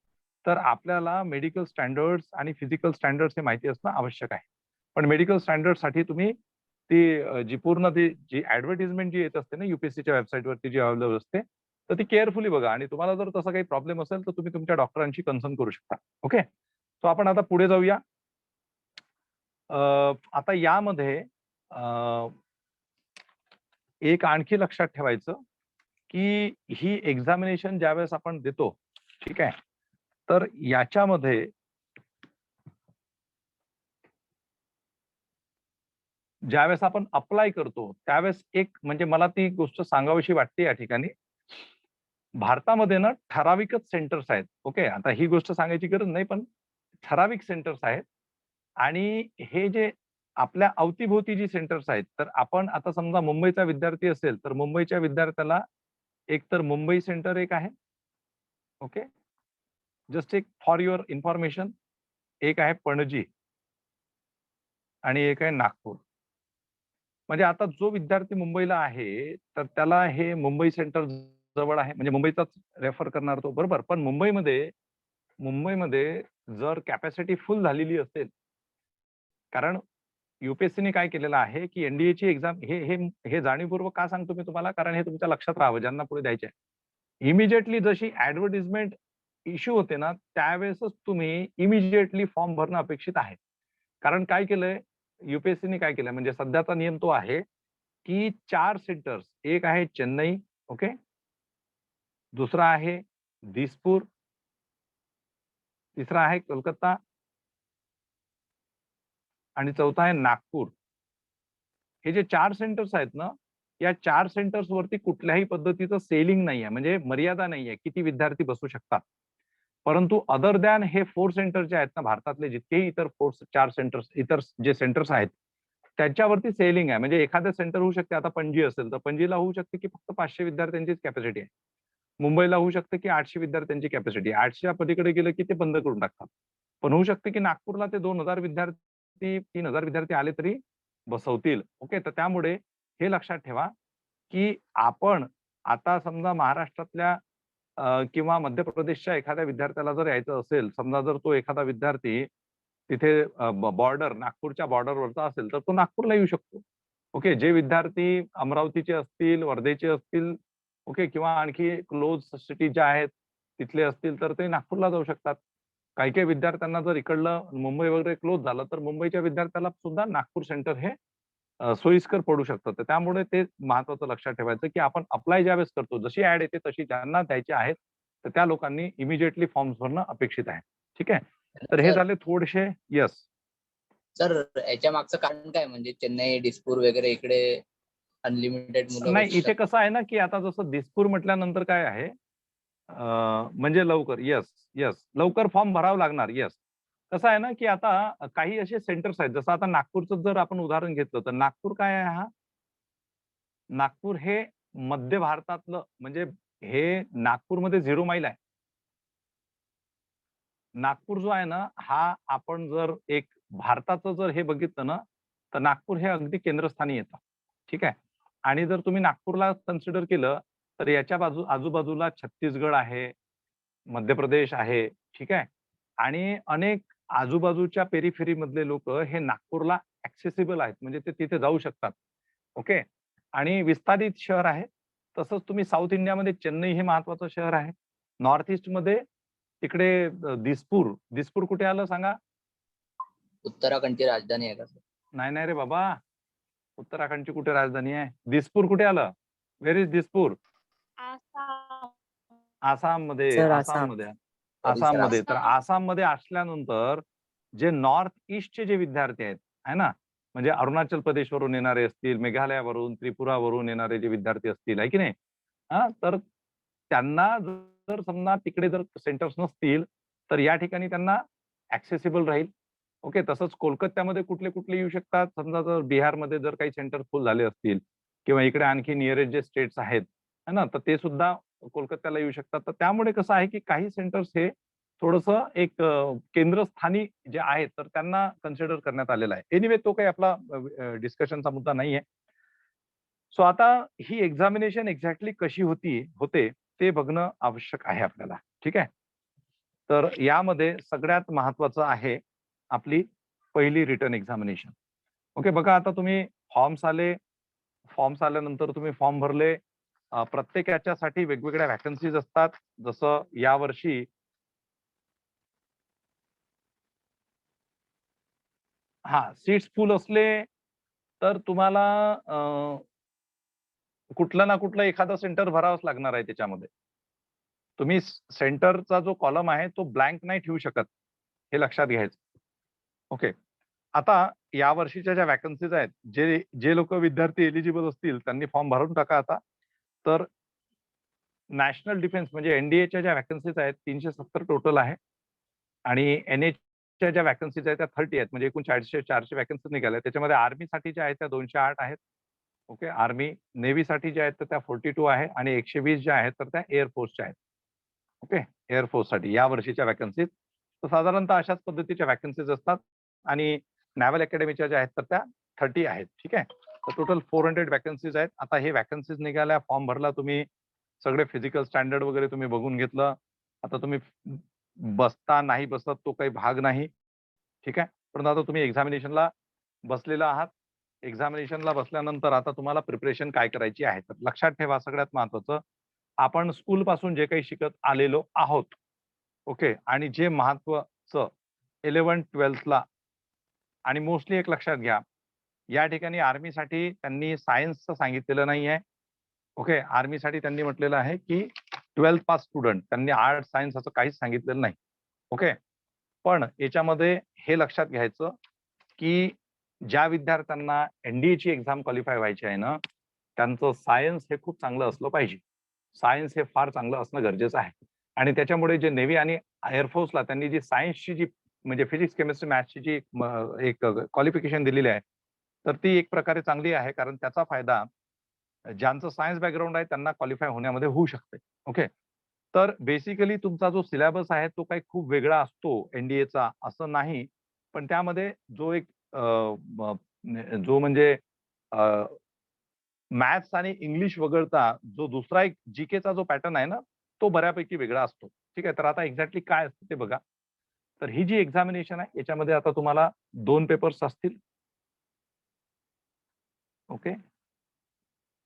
तर आपल्याला मेडिकल स्टँडर्ड्स आणि फिजिकल स्टँडर्ड्स हे माहिती असणं आवश्यक आहे. पण मेडिकल स्टँडर्डसाठी तुम्ही ती जी पूर्ण ती जी ॲडव्हर्टाइजमेंट जी येत असते ना यूपीएससीच्या वेबसाईटवरती जी अवेलेबल असते, तर ती केअरफुली बघा आणि तुम्हाला जर तसा काही प्रॉब्लेम असेल तर तुम्ही तुमच्या डॉक्टरांशी कन्सल्ट करू शकता. ओके, सो आपण आता पुढे जाऊया. आता यामध्ये एक आणखी लक्षात ठेवायचं की ही एक्झामिनेशन ज्यावेळेस आपण देतो, ठीक आहे, तर याच्यामध्ये ज्यावेळेस आपण अप्लाय करतो त्यावेळेस एक म्हणजे मला ती गोष्ट सांगावीशी वाटते या ठिकाणी. भारतामध्ये ना ठराविकच सेंटर्स आहेत. ओके, आता ही गोष्ट सांगायची गरज नाही, पण ठराविक सेंटर्स आहेत आणि हे जे आपल्या अवतीभोवती जी सेंटर्स आहेत, तर आपण आता समजा मुंबईचा विद्यार्थी असेल तर मुंबईच्या विद्यार्थ्याला एक तर मुंबई सेंटर एक आहे. ओके, जस्ट एक फॉर युअर इन्फॉर्मेशन, एक आहे पणजी आणि एक आहे नागपूर. म्हणजे आता जो विद्यार्थी मुंबईला आहे तर त्याला हे मुंबई सेंटर जवळ आहे, म्हणजे मुंबईचाच रेफर करणार तो, बरोबर. पण मुंबईमध्ये जर कॅपॅसिटी फुल झालेली असेल, कारण युपीएससीने काय केलेलं आहे की एनडीएची एक्झाम हे हे हे जाणीवपूर्वक का सांगतो मी तुम्हाला, कारण हे तुमच्या लक्षात राहावं ज्यांना पुढे द्यायचे आहे. इमिजिएटली जशी ऍडव्हर्टिजमेंट इश्यू होते ना त्यावेळेसच तुम्ही इमिजिएटली फॉर्म भरणं अपेक्षित आहे. कारण काय केलंय युपीएससीने, काय केलंय म्हणजे सध्याचा नियम तो आहे की 4 सेंटर्स, एक आहे चेन्नई, ओके, दुसरा आहे दिसपूर, तिसरा आहे कोलकाता आणि चौथा आहे नागपूर. हे जे 4 सेंटर्स आहेत ना, या 4 सेंटर्स वरती कुठल्याही पद्धतीचं सेलिंग नाहीये, म्हणजे मर्यादा नाहीये किती विद्यार्थी बसू शकतात. परंतु अदर दॅन हे 4 सेंटर जे आहेत ना, भारतातले जितकेही इतर 4 सेंटर्स, इतर जे सेंटर्स आहेत त्यांच्यावरती सेलिंग आहे. म्हणजे एखादं सेंटर होऊ शकते, आता पणजी असेल तर पणजीला होऊ शकते की फक्त 500 विद्यार्थ्यांचीच कॅपॅसिटी आहे. मुंबईला होऊ शकते की 800 विद्यार्थ्यांची कॅपॅसिटी आहे. 800 पलीकडे गेलं की ते बंद करून टाकतात. पण होऊ शकते की नागपूरला ते 2000 विद्यार्थी, 3000 विद्यार्थी आले तरी बसवतील. ओके, तर त्यामुळे हे लक्षात ठेवा की आपण आता समजा महाराष्ट्रातल्या किंवा मध्य प्रदेशच्या एखाद्या विद्यार्थ्याला जर यायचं असेल, समजा जर तो एखादा विद्यार्थी तिथे बॉर्डर नागपूरच्या बॉर्डरवरचा असेल तर तो नागपूरला येऊ शकतो. ओके, जे विद्यार्थी अमरावतीचे असतील, वर्धेचे असतील, ओके, किंवा आणखी क्लोज सिटी ज्या आहेत तिथले असतील तर ते नागपूरला जाऊ शकतात. काही काही विद्यार्थ्यांना जर इकडलं मुंबई वगैरे क्लोज झालं तर मुंबईच्या विद्यार्थ्याला सुद्धा नागपूर सेंटर हे सोयीस्कर पडू शकतं. तर त्यामुळे ते महत्वाचं लक्षात ठेवायचं की आपण अप्लाय ज्यावेळेस करतो, जशी ऍड येते तशी ज्यांना द्यायचे आहेत तर त्या लोकांनी इमिजिएटली फॉर्म्स भरणं अपेक्षित आहे. ठीक आहे, तर हे
सर
झाले थोडेसे. येस
सर, याच्या मागचं कारण काय, म्हणजे चेन्नई, दिसपूर वगैरे इकडे अनलिमिटेड मुलं
नाही,
बसू
इथे
शकतात?
कसं आहे ना की आता जसं दिसपूर म्हटल्यानंतर काय आहे, म्हणजे लवकर, येस येस, लवकर फॉर्म भरावा लागणार. येस, कसं आहे ना की आता काही असे सेंटर्स आहेत, जसं आता नागपूरचं जर आपण उदाहरण घेतलं तर नागपूर काय आहे, हा नागपूर हे मध्य भारतातलं, म्हणजे हे नागपूरमध्ये 0 माईल आहे. नागपूर जो आहे ना हा, आपण जर एक भारताचं जर हे बघितलं ना तर नागपूर हे अगदी केंद्रस्थानी येतं. ठीक आहे, आणि जर तुम्ही नागपूरला कन्सिडर केलं तर याच्या आजूबाजूला छत्तीसगड आहे, मध्य प्रदेश आहे, ठीक आहे, आणि अनेक आजूबाजूच्या पेरिफेरी मधले लोक हे नागपूरला ऍक्सेसिबल आहेत, म्हणजे ते तिथे जाऊ शकतात. ओके, आणि विस्तारित शहर आहे. तसंच तुम्ही साऊथ इंडियामध्ये चेन्नई हे महत्वाचं शहर आहे. नॉर्थ ईस्ट मध्ये तिकडे दिसपूर, दिसपूर कुठे आलं सांगा?
उत्तराखंडची राजधानी आहे का सर?
नाही नाही रे बाबा, उत्तराखंडची कुठे राजधानी आहे? दिसपूर कुठे आलं? Where is Dispur? आसाम मध्ये,
सर
आसाम
आसाम.
मध्ये,
सॉरी
आसाम
सर,
मध्ये. तर आसाम मध्ये असल्यानंतर जे नॉर्थ ईस्टचे जे विद्यार्थी आहेत, है ना, म्हणजे अरुणाचल प्रदेशवरून येणारे असतील, मेघालयावरून, त्रिपुरावरून येणारे जे विद्यार्थी असतील, आहे की नाही, हा, तर त्यांना जर समजा तिकडे जर सेंटर्स नसतील तर या ठिकाणी त्यांना ऍक्सेसिबल राहील. ओके, तसंच कोलकात्यामध्ये कुठले कुठले येऊ शकतात, समजा जर बिहारमध्ये जर काही सेंटर फुल झाले असतील किंवा इकडे आणखी नियरेस्ट जे स्टेट्स आहेत, है ना, तर ते सुद्धा कोलकात्याला येऊ शकतात. तर त्यामुळे कसं आहे की काही सेंटर्स हे थोडंसं एक केंद्रस्थानी जे आहेत तर त्यांना कन्सिडर करण्यात आलेलं आहे. एनिवे, तो काही आपला डिस्कशनचा मुद्दा नाहीये. सो आता ही एक्झामिनेशन एक्झॅक्टली कशी होते ते बघणं आवश्यक आहे आपल्याला. ठीक आहे, तर यामध्ये सगळ्यात महत्वाचं आहे आपली पहिली रिटर्न एक्झामिनेशन. ओके, बघा आता तुम्ही फॉर्म्स आल्यानंतर तुम्ही फॉर्म भरले, प्रत्येक याच्यासाठी वेगवेगळ्या व्हॅकन्सीज असतात. जसं यावर्षी सीट्स फुल असले तर तुम्हाला कुठलं ना कुठलं एखादं सेंटर भरावंच लागणार आहे त्याच्यामध्ये. तुम्ही सेंटरचा जो कॉलम आहे तो ब्लँक नाही ठेवू शकत, हे लक्षात घ्यायचं. ओके. आता या वर्षीच्या ज्या व्हॅकन्सीज आहेत, जे लोक विद्यार्थी एलिजिबल असतील त्यांनी फॉर्म भरून टाका आता. तर नॅशनल डिफेन्स म्हणजे एनडीएच्या ज्या व्हॅकन्सीज आहेत 370 टोटल आहे आणि एनएच्या ज्या व्हॅकन्सीज आहेत त्या 30 आहेत, म्हणजे एकूण 400 व्हॅकन्सीज निघाल्या. त्याच्यामध्ये आर्मीसाठी ज्या आहेत त्या 208 आहेत. ओके. आर्मी नेव्हीसाठी ज्या आहेत तर त्या 42 आहे आणि 120 ज्या आहेत तर त्या एअरफोर्सच्या आहेत. ओके. एअरफोर्ससाठी या वर्षीच्या व्हॅकन्सीज. तर साधारणतः अशाच पद्धतीच्या व्हॅकन्सीज असतात आणि नॅव्हल अकॅडमीच्या ज्या आहेत तर त्या 30 आहेत. ठीक आहे. तर टोटल 400 व्हॅकन्सीज आहेत. आता हे व्हॅकन्सीज निघाल्या, फॉर्म भरला तुम्ही, सगळे फिजिकल स्टँडर्ड वगैरे तुम्ही बघून घेतलं. आता तुम्ही बसता नाही बसत तो काही भाग नाही. ठीक आहे. परंतु आता तुम्ही एक्झामिनेशनला बसलेला आहात. एक्झामिनेशनला बसल्यानंतर आता तुम्हाला प्रिपरेशन काय करायची आहे. तर लक्षात ठेवा सगळ्यात महत्वाचं, आपण स्कूल पासून जे काही शिकत आलेलो आहोत, ओके, आणि जे महत्वाचं 11th-12thला, आणि मोस्टली एक लक्षात घ्या, या ठिकाणी आर्मीसाठी त्यांनी सायन्सचं सांगितलेलं नाही आहे. ओके. आर्मीसाठी त्यांनी म्हटलेलं आहे की 12th पास स्टुडंट, त्यांनी आर्ट सायन्स असं काहीच सांगितलेलं नाही. ओके. पण याच्यामध्ये हे लक्षात घ्यायचं की ज्या विद्यार्थ्यांना एनडीएची एक्झाम क्वालिफाय व्हायची आहे ना, त्यांचं सायन्स हे खूप चांगलं असलं पाहिजे. सायन्स हे फार चांगलं असणं गरजेचं आहे. आणि त्याच्यामुळे जे नेव्ही आणि एअरफोर्सला त्यांनी जी सायन्सची जी म्हणजे फिजिक्स, केमिस्ट्री, मॅथ्सची जी एक क्वालिफिकेशन दिलेली आहे, तर ती एक प्रकारे चांगली आहे. कारण त्याचा फायदा ज्यांचं सायन्स बॅकग्राऊंड आहे त्यांना क्वालिफाय होण्यामध्ये होऊ शकते. ओके. तर बेसिकली तुमचा जो सिलेबस आहे तो काही खूप वेगळा असतो एनडीएचा असं नाही. पण त्यामध्ये जो एक जो म्हणजे मॅथ्स आणि इंग्लिश वगळता जो दुसरा एक जीकेचा जो पॅटर्न आहे ना, तो बऱ्यापैकी वेगळा असतो. ठीक आहे. तर आता एक्झॅक्टली काय असतं ते बघा. तर ही जी एक्झामिनेशन आहे याच्यामध्ये आता तुम्हाला 2 पेपर्स असतील. ओके.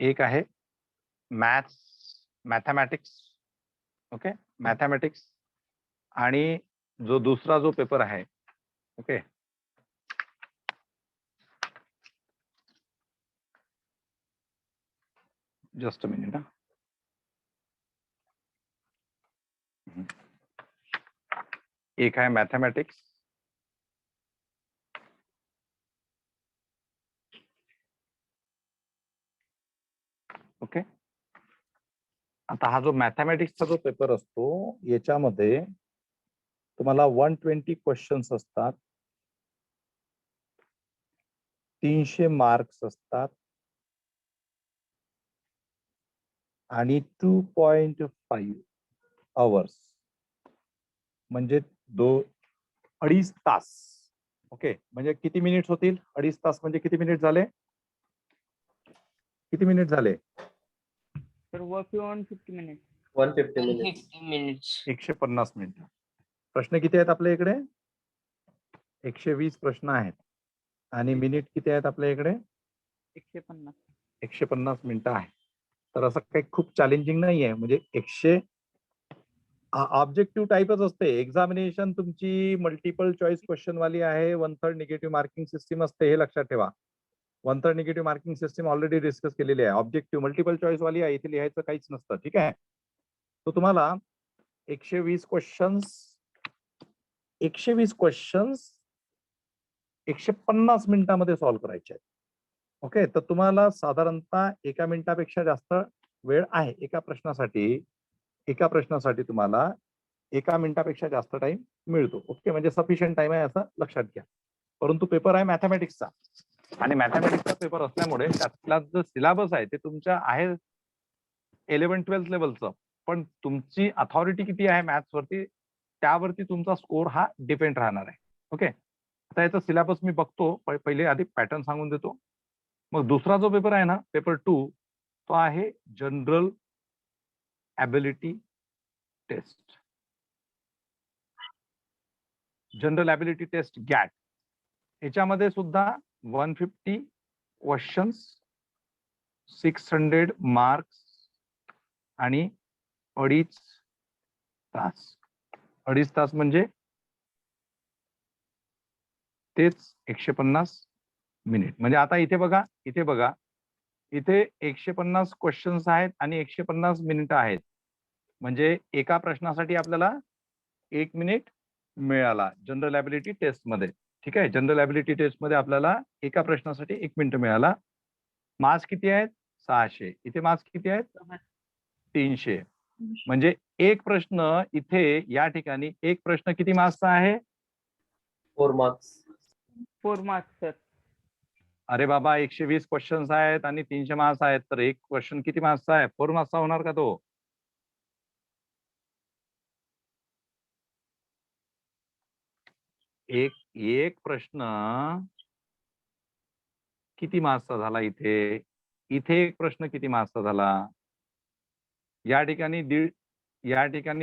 एक आहे मॅथमॅटिक्स. ओके. मॅथमॅटिक्स. आणि जो दुसरा जो पेपर आहे, ओके, जस्ट अ मिनिट. एक आहे मॅथमॅटिक्स. ओके. आता हा जो मॅथमॅटिक्सचा जो पेपर असतो याच्यामध्ये तुम्हाला 120 क्वेश्चन्स असतात, 300 मार्क्स असतात आणि 2.5 आवर्स म्हणजे 2.5 तास. ओके. म्हणजे किती मिनिट्स होतील? 2.5 तास म्हणजे किती मिनिट झाले? किती मिनिट झाले?
Sir, work on 50 minutes.
150 minutes.
50 minutes.
150 minute. प्रश्न किती आहेत आपल्या इकडे? 120 प्रश्न आहेत आणि मिनिट किती आहेत आपल्या इकडे?
150.
150 मिनिटं आहे. तर असं काही खूप चॅलेंजिंग नाही आहे. म्हणजे ऑब्जेक्टिव्ह टाईपच असते. एक्झामिनेशन तुमची मल्टिपल चॉईस क्वेश्चन वाली आहे. 1/3 निगेटिव्ह मार्किंग सिस्टीम असते, हे लक्षात ठेवा. 1/3 negative marking system already discuss केलेली आहे. ऑब्जेक्टिव्ह मल्टिपल चॉईस वाली आहे, इथे लिहायचं काहीच नसतं. ठीक आहे. तो तुम्हाला 120 क्वेश्चन्स 150 मिनिटामध्ये सॉल्व्ह करायचे आहेत. ओके. तर तुम्हाला साधारणतः 1 मिनिटापेक्षा जास्त वेळ आहे एका प्रश्नासाठी तुम्हाला 1 मिनिटापेक्षा जास्त टाइम मिळतो. ओके. म्हणजे सफिशियंट टाइम आहे असं लक्षात घ्या. परंतु पेपर आहे मॅथमॅटिक्सचा आणि मॅथमॅटिक्सचा पेपर असल्यामुळे त्यातला जो सिलेबस आहे ते तुमच्या आहे 11th-12th लेवलचं. पण तुमची अथॉरिटी किती आहे मॅथ्स वरती, त्यावरती तुमचा स्कोर हा डिपेंड राहणार आहे. ओके. आता याचा सिलेबस मी बघतो, पहिले आधी पॅटर्न सांगून देतो. मग दुसरा जो पेपर आहे ना, पेपर 2, तो आहे general ability test. General ability test GAT. याच्यामध्ये सुद्धा 150 क्वेश्चन्स, 600 मार्क्स आणि 2.5 तास. 2.5 तास म्हणजे तेच 150 मिनिट. म्हणजे आता इथे बघा, इथे 150 क्वेश्चन्स आहेत आणि 150 मिनिटं आहेत. म्हणजे एका प्रश्नासाठी आपल्याला 1 मिनिट मिळाला जनरल ॲबिलिटी टेस्टमध्ये. ठीक आहे. जनरल ॲबिलिटी टेस्टमध्ये आपल्याला एका प्रश्नासाठी 1 मिनिट मिळाला. मार्क्स किती आहेत? 600. इथे मार्क्स किती आहेत? 300. म्हणजे एक प्रश्न इथे या ठिकाणी एक प्रश्न किती मार्क्सचा आहे?
4 marks.
4 marks sir.
अरे बाबा 120 क्वेश्चन्स आहेत आणि 300 मार्क्स आहेत, तर एक क्वेश्चन किती मार्क्सचा आहे? 4 मार्क्सचा होणार का तो? एक प्रश्न किती मार्क्सचा झाला इथे? इथे एक प्रश्न किती मार्क्सचा झाला? या ठिकाणी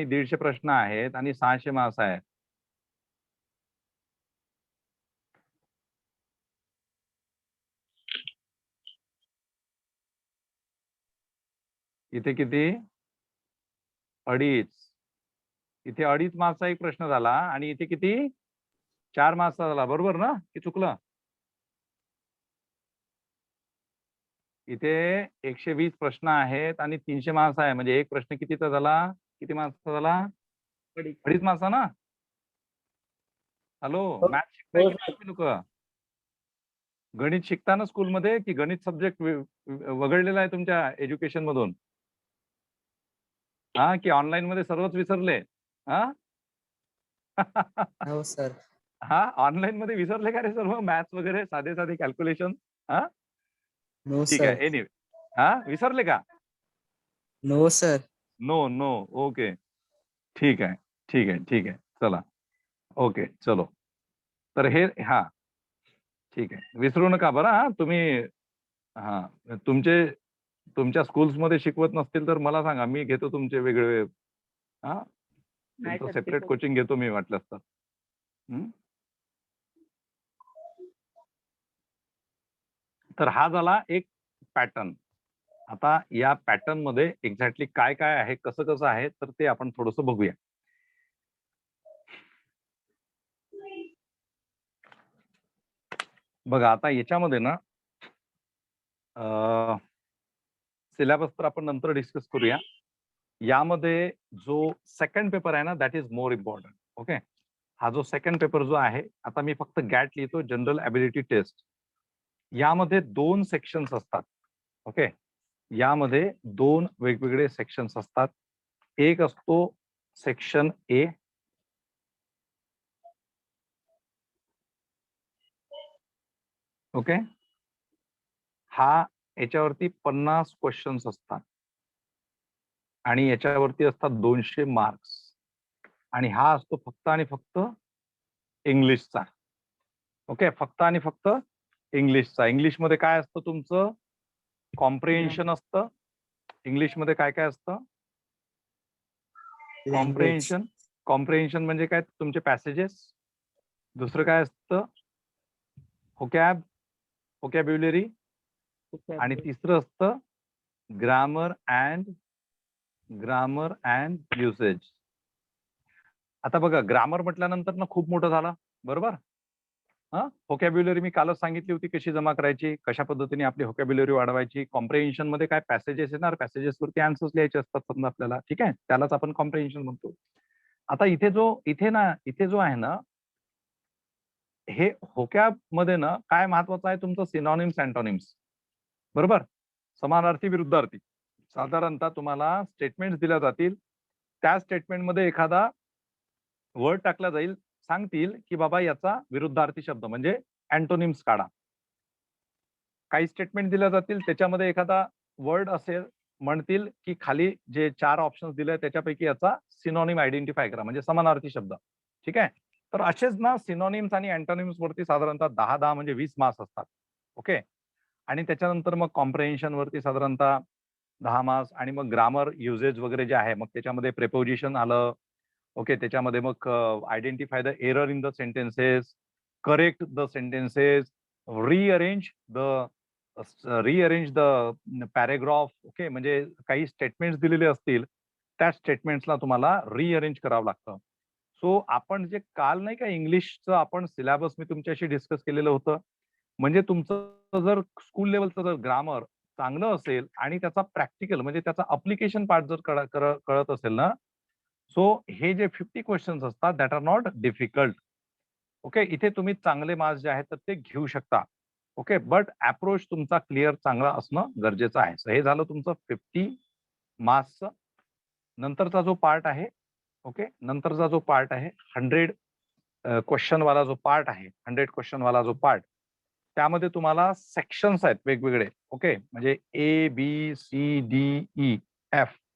150 प्रश्न आहेत आणि 600 मार्क्स आहेत. इथे किती? 2.5. इथे 2.5 मार्क्सचा एक प्रश्न झाला आणि इथे किती? 4 मार्क्सचा झाला. बरोबर ना की चुकलं? इथे 120 प्रश्न आहेत आणि 300 मार्क्स आहे, म्हणजे एक प्रश्न कितीचा झाला? किती मार्क्सचा झाला? 2.5 मार्क्सचा ना? हॅलो, मॅथ शिकताय की नाही तुम्ही लोक? गणित शिकताना स्कूलमध्ये की गणित सब्जेक्ट वगळलेला आहे तुमच्या एज्युकेशन मधून? हा, की ऑनलाईन मध्ये सर्वच विसरले? हा
हो सर.
हा, ऑनलाईन मध्ये विसरले का रे सर्व मॅथ्स वगैरे साधे साधे कॅल्क्युलेशन? हा,
नो
ठीक आहे. एनिवे, हा, विसरले का?
No sir.
No no, okay, ठीक आहे, ठीक आहे, ठीक आहे, चला, ओके, चलो. तर हे, हा, ठीक आहे, विसरू नका बरं. हा, तुम्ही, हा, तुमच्या स्कूल्समध्ये शिकवत नसतील तर मला सांगा, मी घेतो तुमचे वेगळे, हा,
नाही
तुमचं
सर,
सेपरेट
शिकवतो.
कोचिंग घेतो मी वाटल्यास तर. तर हा झाला एक पॅटर्न. आता या पॅटर्न मध्ये एक्झॅक्टली काय काय आहे, कसं कसं आहे, तर ते आपण थोडंसं बघूया. बघा आता याच्यामध्ये ना सिलेबस तर आपण नंतर डिस्कस करूया. यामध्ये जो सेकंड पेपर आहे ना, that is more important. Okay, हा जो सेकंड पेपर जो आहे, आता मी फक्त गॅट लिहितो, जनरल ॲबिलिटी टेस्ट. यामध्ये 2 सेक्शन्स असतात. ओके, यामध्ये 2 वेगवेगळे सेक्शन्स असतात. एक असतो सेक्शन ए. ओके, हा याच्यावरती 50 क्वेश्चन्स असतात आणि याच्यावरती असतात 200 मार्क्स. आणि हा असतो फक्त आणि फक्त इंग्लिशचा. ओके, फक्त आणि फक्त इंग्लिशचा. इंग्लिशमध्ये काय असतं तुमचं? कॉम्प्रिहेन्शन असतं. इंग्लिशमध्ये काय काय असतं? कॉम्प्रिहेन्शन म्हणजे काय? तुमचे पॅसेजेस. दुसरं काय असतं? व्होकॅब्युलरी. आणि तिसरं असतं ग्रामर अँड युसेज. आता बघा, ग्रामर म्हटल्यानंतर ना खूप मोठं झालं, बरोबर? हा, व्होकॅब्युलरी मी कालच सांगितली होती कशी जमा करायची, कशा पद्धतीने आपली व्होकॅब्युलरी वाढवायची. कॉम्प्रिहेन्शन मध्ये काय पॅसेजेस येणार, पॅसेजेसवरती आन्सर्स लिहायचे असतात समजा आपल्याला. ठीक आहे, त्यालाच आपण कॉम्प्रिहेन्शन म्हणतो. आता इथे जो आहे ना, हे व्होकॅब मध्ये ना काय महत्वाचं आहे तुमचं? Synonyms, antonyms. बरोबर, समानार्थी विरुद्धार्थी. साधारणतः तुम्हाला स्टेटमेंट्स दिल्या जातील, त्या स्टेटमेंटमध्ये एखादा वर्ड टाकला जाईल, सांगतील की बाबा याचा विरुद्धार्थी शब्द म्हणजे अँटोनिम्स काढा. काही स्टेटमेंट दिल्या जातील, त्याच्यामध्ये एखादा वर्ड असेल, म्हणतील की खाली जे 4 ऑप्शन्स दिले त्याच्यापैकी याचा सिनॉनिम आयडेंटिफाय करा, म्हणजे समानार्थी शब्द. ठीक आहे, तर असेच ना सिनॉनिम्स आणि अँटोनिम्स वरती साधारणतः 10 म्हणजे 20 मार्क्स असतात. ओके, आणि त्याच्यानंतर मग कॉम्प्रिहेन्शन वरती साधारणतः 10 मार्क्स, आणि मग ग्रामर युजेज वगैरे जे आहे, मग त्याच्यामध्ये प्रेपोजिशन आलं. ओके, त्याच्यामध्ये मग identify the error in the sentences, correct the sentences, rearrange the rearrange the paragraph. Okay, म्हणजे काही स्टेटमेंट्स दिलेले असतील, त्या स्टेटमेंट्सला तुम्हाला रिअरेंज करावं लागतं. सो आपण जे काल नाही का इंग्लिशचं आपण सिलेबस मी तुमच्याशी डिस्कस केलेलं होतं, म्हणजे तुमचं जर स्कूल लेवलचं जर ग्रामर चांगलं असेल आणि त्याचा प्रॅक्टिकल म्हणजे त्याचा अप्लिकेशन पार्ट जर कळत असेल ना, सो हे जे 50 क्वेश्चन्स असतात that are not difficult. Okay, इथे तुम्ही चांगले मार्क्स जे आहेत तर ते घेऊ शकता. ओके, बट अप्रोच तुमचा क्लिअर चांगला असणं गरजेचं आहे. सो हे झालं तुमचं 50 मार्क्सचं. नंतरचा जो पार्ट आहे, ओके, नंतरचा जो पार्ट आहे 100 क्वेश्चन वाला जो पार्ट आहे, 100 क्वेश्चन वाला जो पार्ट, त्यामध्ये तुम्हाला सेक्शन्स आहेत वेगवेगळे. ओके, म्हणजे ABCDEF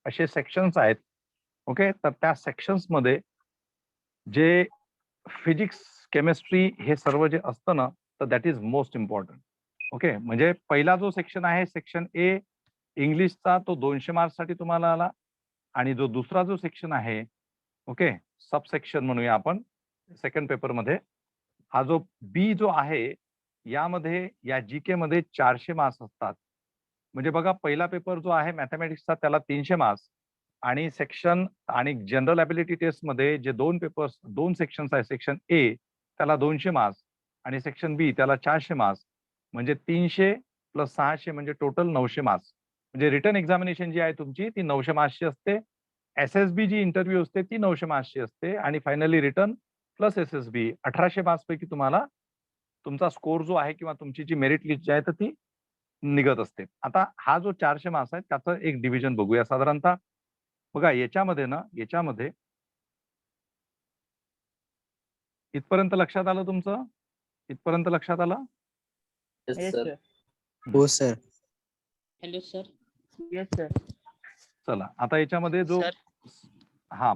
असे सेक्शन्स आहेत. ओके, तर त्या सेक्शन्स मध्ये जे फिजिक्स, केमिस्ट्री हे सर्व जे असतं ना, तर that is most important. Okay, म्हणजे पहिला जो सेक्शन आहे सेक्शन ए इंग्लिशचा, तो 200 मार्क्ससाठी तुम्हाला आला. आणि जो दुसरा जो सेक्शन आहे, ओके, सब सेक्शन म्हणूया आपण सेकंड पेपरमध्ये, हा जो बी जो आहे यामध्ये या जीके मध्ये 400 मार्क्स असतात. म्हणजे बघा पहिला पेपर जो आहे मॅथमॅटिक्सचा त्याला 300 मार्क्स आणि सेक्शन आणि जनरल ॲबिलिटी टेस्ट मध्ये जे दोन सेक्शन्स आहेत, सेक्शन ए त्याला 200 मार्क्स आणि सेक्शन बी त्याला 400 मार्क्स, म्हणजे 300 प्लस 600 म्हणजे टोटल 900 मार्क्स. म्हणजे रिटर्न एक्झामिनेशन जी आहे तुमची ती 900 मार्क्सची असते. SSB जी इंटरव्ह्यू असते ती 900 मार्क्सची असते आणि finally return plus SSB 1800 marks पैकी तुम्हाला तुमचा स्कोर जो आहे किंवा तुमची जी मेरिट लिस्ट जी आहे तर ती निघत असते. आता हा जो 400 मार्क्स आहे त्याचं एक डिव्हिजन बघूया साधारणतः. बघा याच्यामध्ये ना, याच्यामध्ये इथपर्यंत लक्षात आलं तुमचं? इथपर्यंत लक्षात आलं?
Yes,
yes
sir.
सर.
हो sir.
Hello sir.
Yes sir.
चला आता याच्यामध्ये जो
सर
हा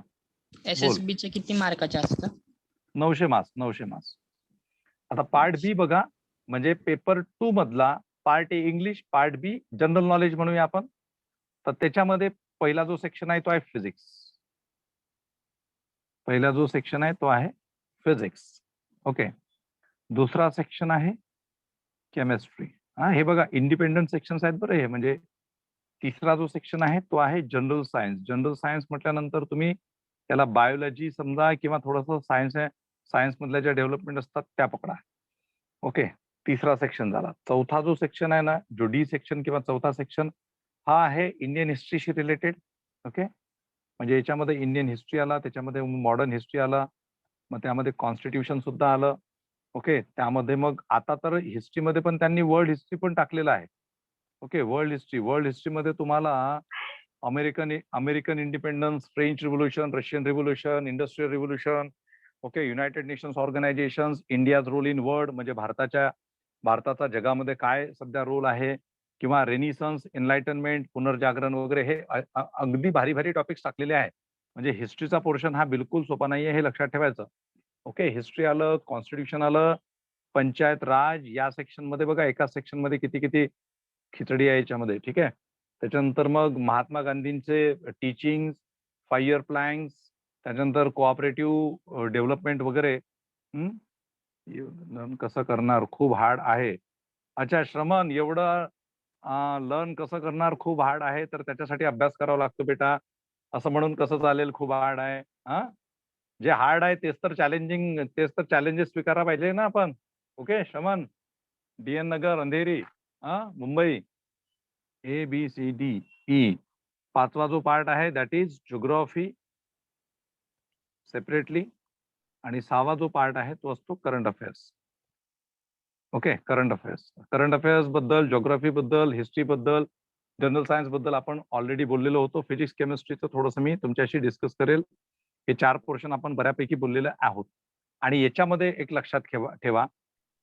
SSB चे किती मार्काचे असतात?
900 मार्क्स, 900 मार्क्स. आता पार्ट बी बघा, म्हणजे पेपर 2 मधला part A English, part B general knowledge म्हणूया आपण. तर त्याच्यामध्ये पहिला जो सेक्शन आहे तो आहे फिजिक्स. पहिला जो सेक्शन आहे तो आहे फिजिक्स. ओके, दुसरा सेक्शन आहे केमिस्ट्री. हा, हे बघा इंडिपेंडंट सेक्शन्स आहेत बरं हे. म्हणजे तिसरा जो सेक्शन आहे तो आहे जनरल सायन्स. जनरल सायन्स म्हटल्यानंतर तुम्ही त्याला बायोलॉजी समजा किंवा थोडंसं सायन्स आहे, सायन्स मधल्या ज्या डेव्हलपमेंट असतात त्या पकडा. ओके, तिसरा सेक्शन झाला. चौथा जो सेक्शन आहे ना, जो डी सेक्शन किंवा चौथा सेक्शन, हा आहे इंडियन हिस्ट्रीशी रिलेटेड. ओके, म्हणजे याच्यामध्ये इंडियन हिस्ट्री आला, त्याच्यामध्ये मॉडर्न हिस्ट्री आला, मग त्यामध्ये कॉन्स्टिट्यूशन सुद्धा आलं. ओके, त्यामध्ये मग आता तर हिस्ट्रीमध्ये पण त्यांनी वर्ल्ड हिस्ट्री पण टाकलेलं आहे. ओके, वर्ल्ड हिस्ट्रीमध्ये तुम्हाला American independence, French revolution, Russian revolution, industrial revolution, okay, United Nations organisations, India's role in world, म्हणजे भारताचा जगामध्ये काय सध्या रोल आहे, किंवा रेनिसन्स, एनलायटनमेंट, पुनर्जागरण वगैरे, हे अगदी भारी भारी टॉपिक्स टाकलेले आहेत. म्हणजे हिस्ट्रीचा पोर्शन हा बिलकुल सोपा नाहीये, हे लक्षात ठेवायचं. ओके, हिस्ट्री आलं, कॉन्स्टिट्यूशन आलं, पंचायत राज या सेक्शन मध्ये बघा, एका सेक्शन मध्ये किती किती खिचडी आहे याच्यामध्ये. ठीक आहे, त्याच्यानंतर मग महात्मा गांधींचे टीचिंग, 5 इयर प्लॅन्स, त्याच्यानंतर कोऑपरेटिव्ह डेव्हलपमेंट वगैरे. लर्न कसं करणार, खूप हार्ड आहे. अच्छा श्रमण, एवढं लर्न कसं करणार, खूप हार्ड आहे, तर त्याच्यासाठी अभ्यास करावा लागतो बेटा, असं म्हणून कसं चालेल, खूप हार्ड आहे. हा, जे हार्ड आहे तेच तर चॅलेंजेस स्वीकारा पाहिजे ना आपण. ओके श्रमण, DN नगर, अंधेरी, मुंबई, ABCDE. पाचवा जो पार्ट आहे दॅट इज जिओग्राफी सेपरेटली, आणि 6वा जो पार्ट आहे तो असतो current affairs. Okay, current affairs बद्दल, जिओग्राफी बद्दल, हिस्ट्री बद्दल, जनरल सायन्स बद्दल आपण ऑलरेडी बोललेलो होतो. फिजिक्स, केमिस्ट्रीचं थोडंसं मी तुमच्याशी डिस्कस करेल. हे 4 पोर्शन आपण बऱ्यापैकी बोललेले आहोत. आणि याच्यामध्ये एक लक्षात ठेवा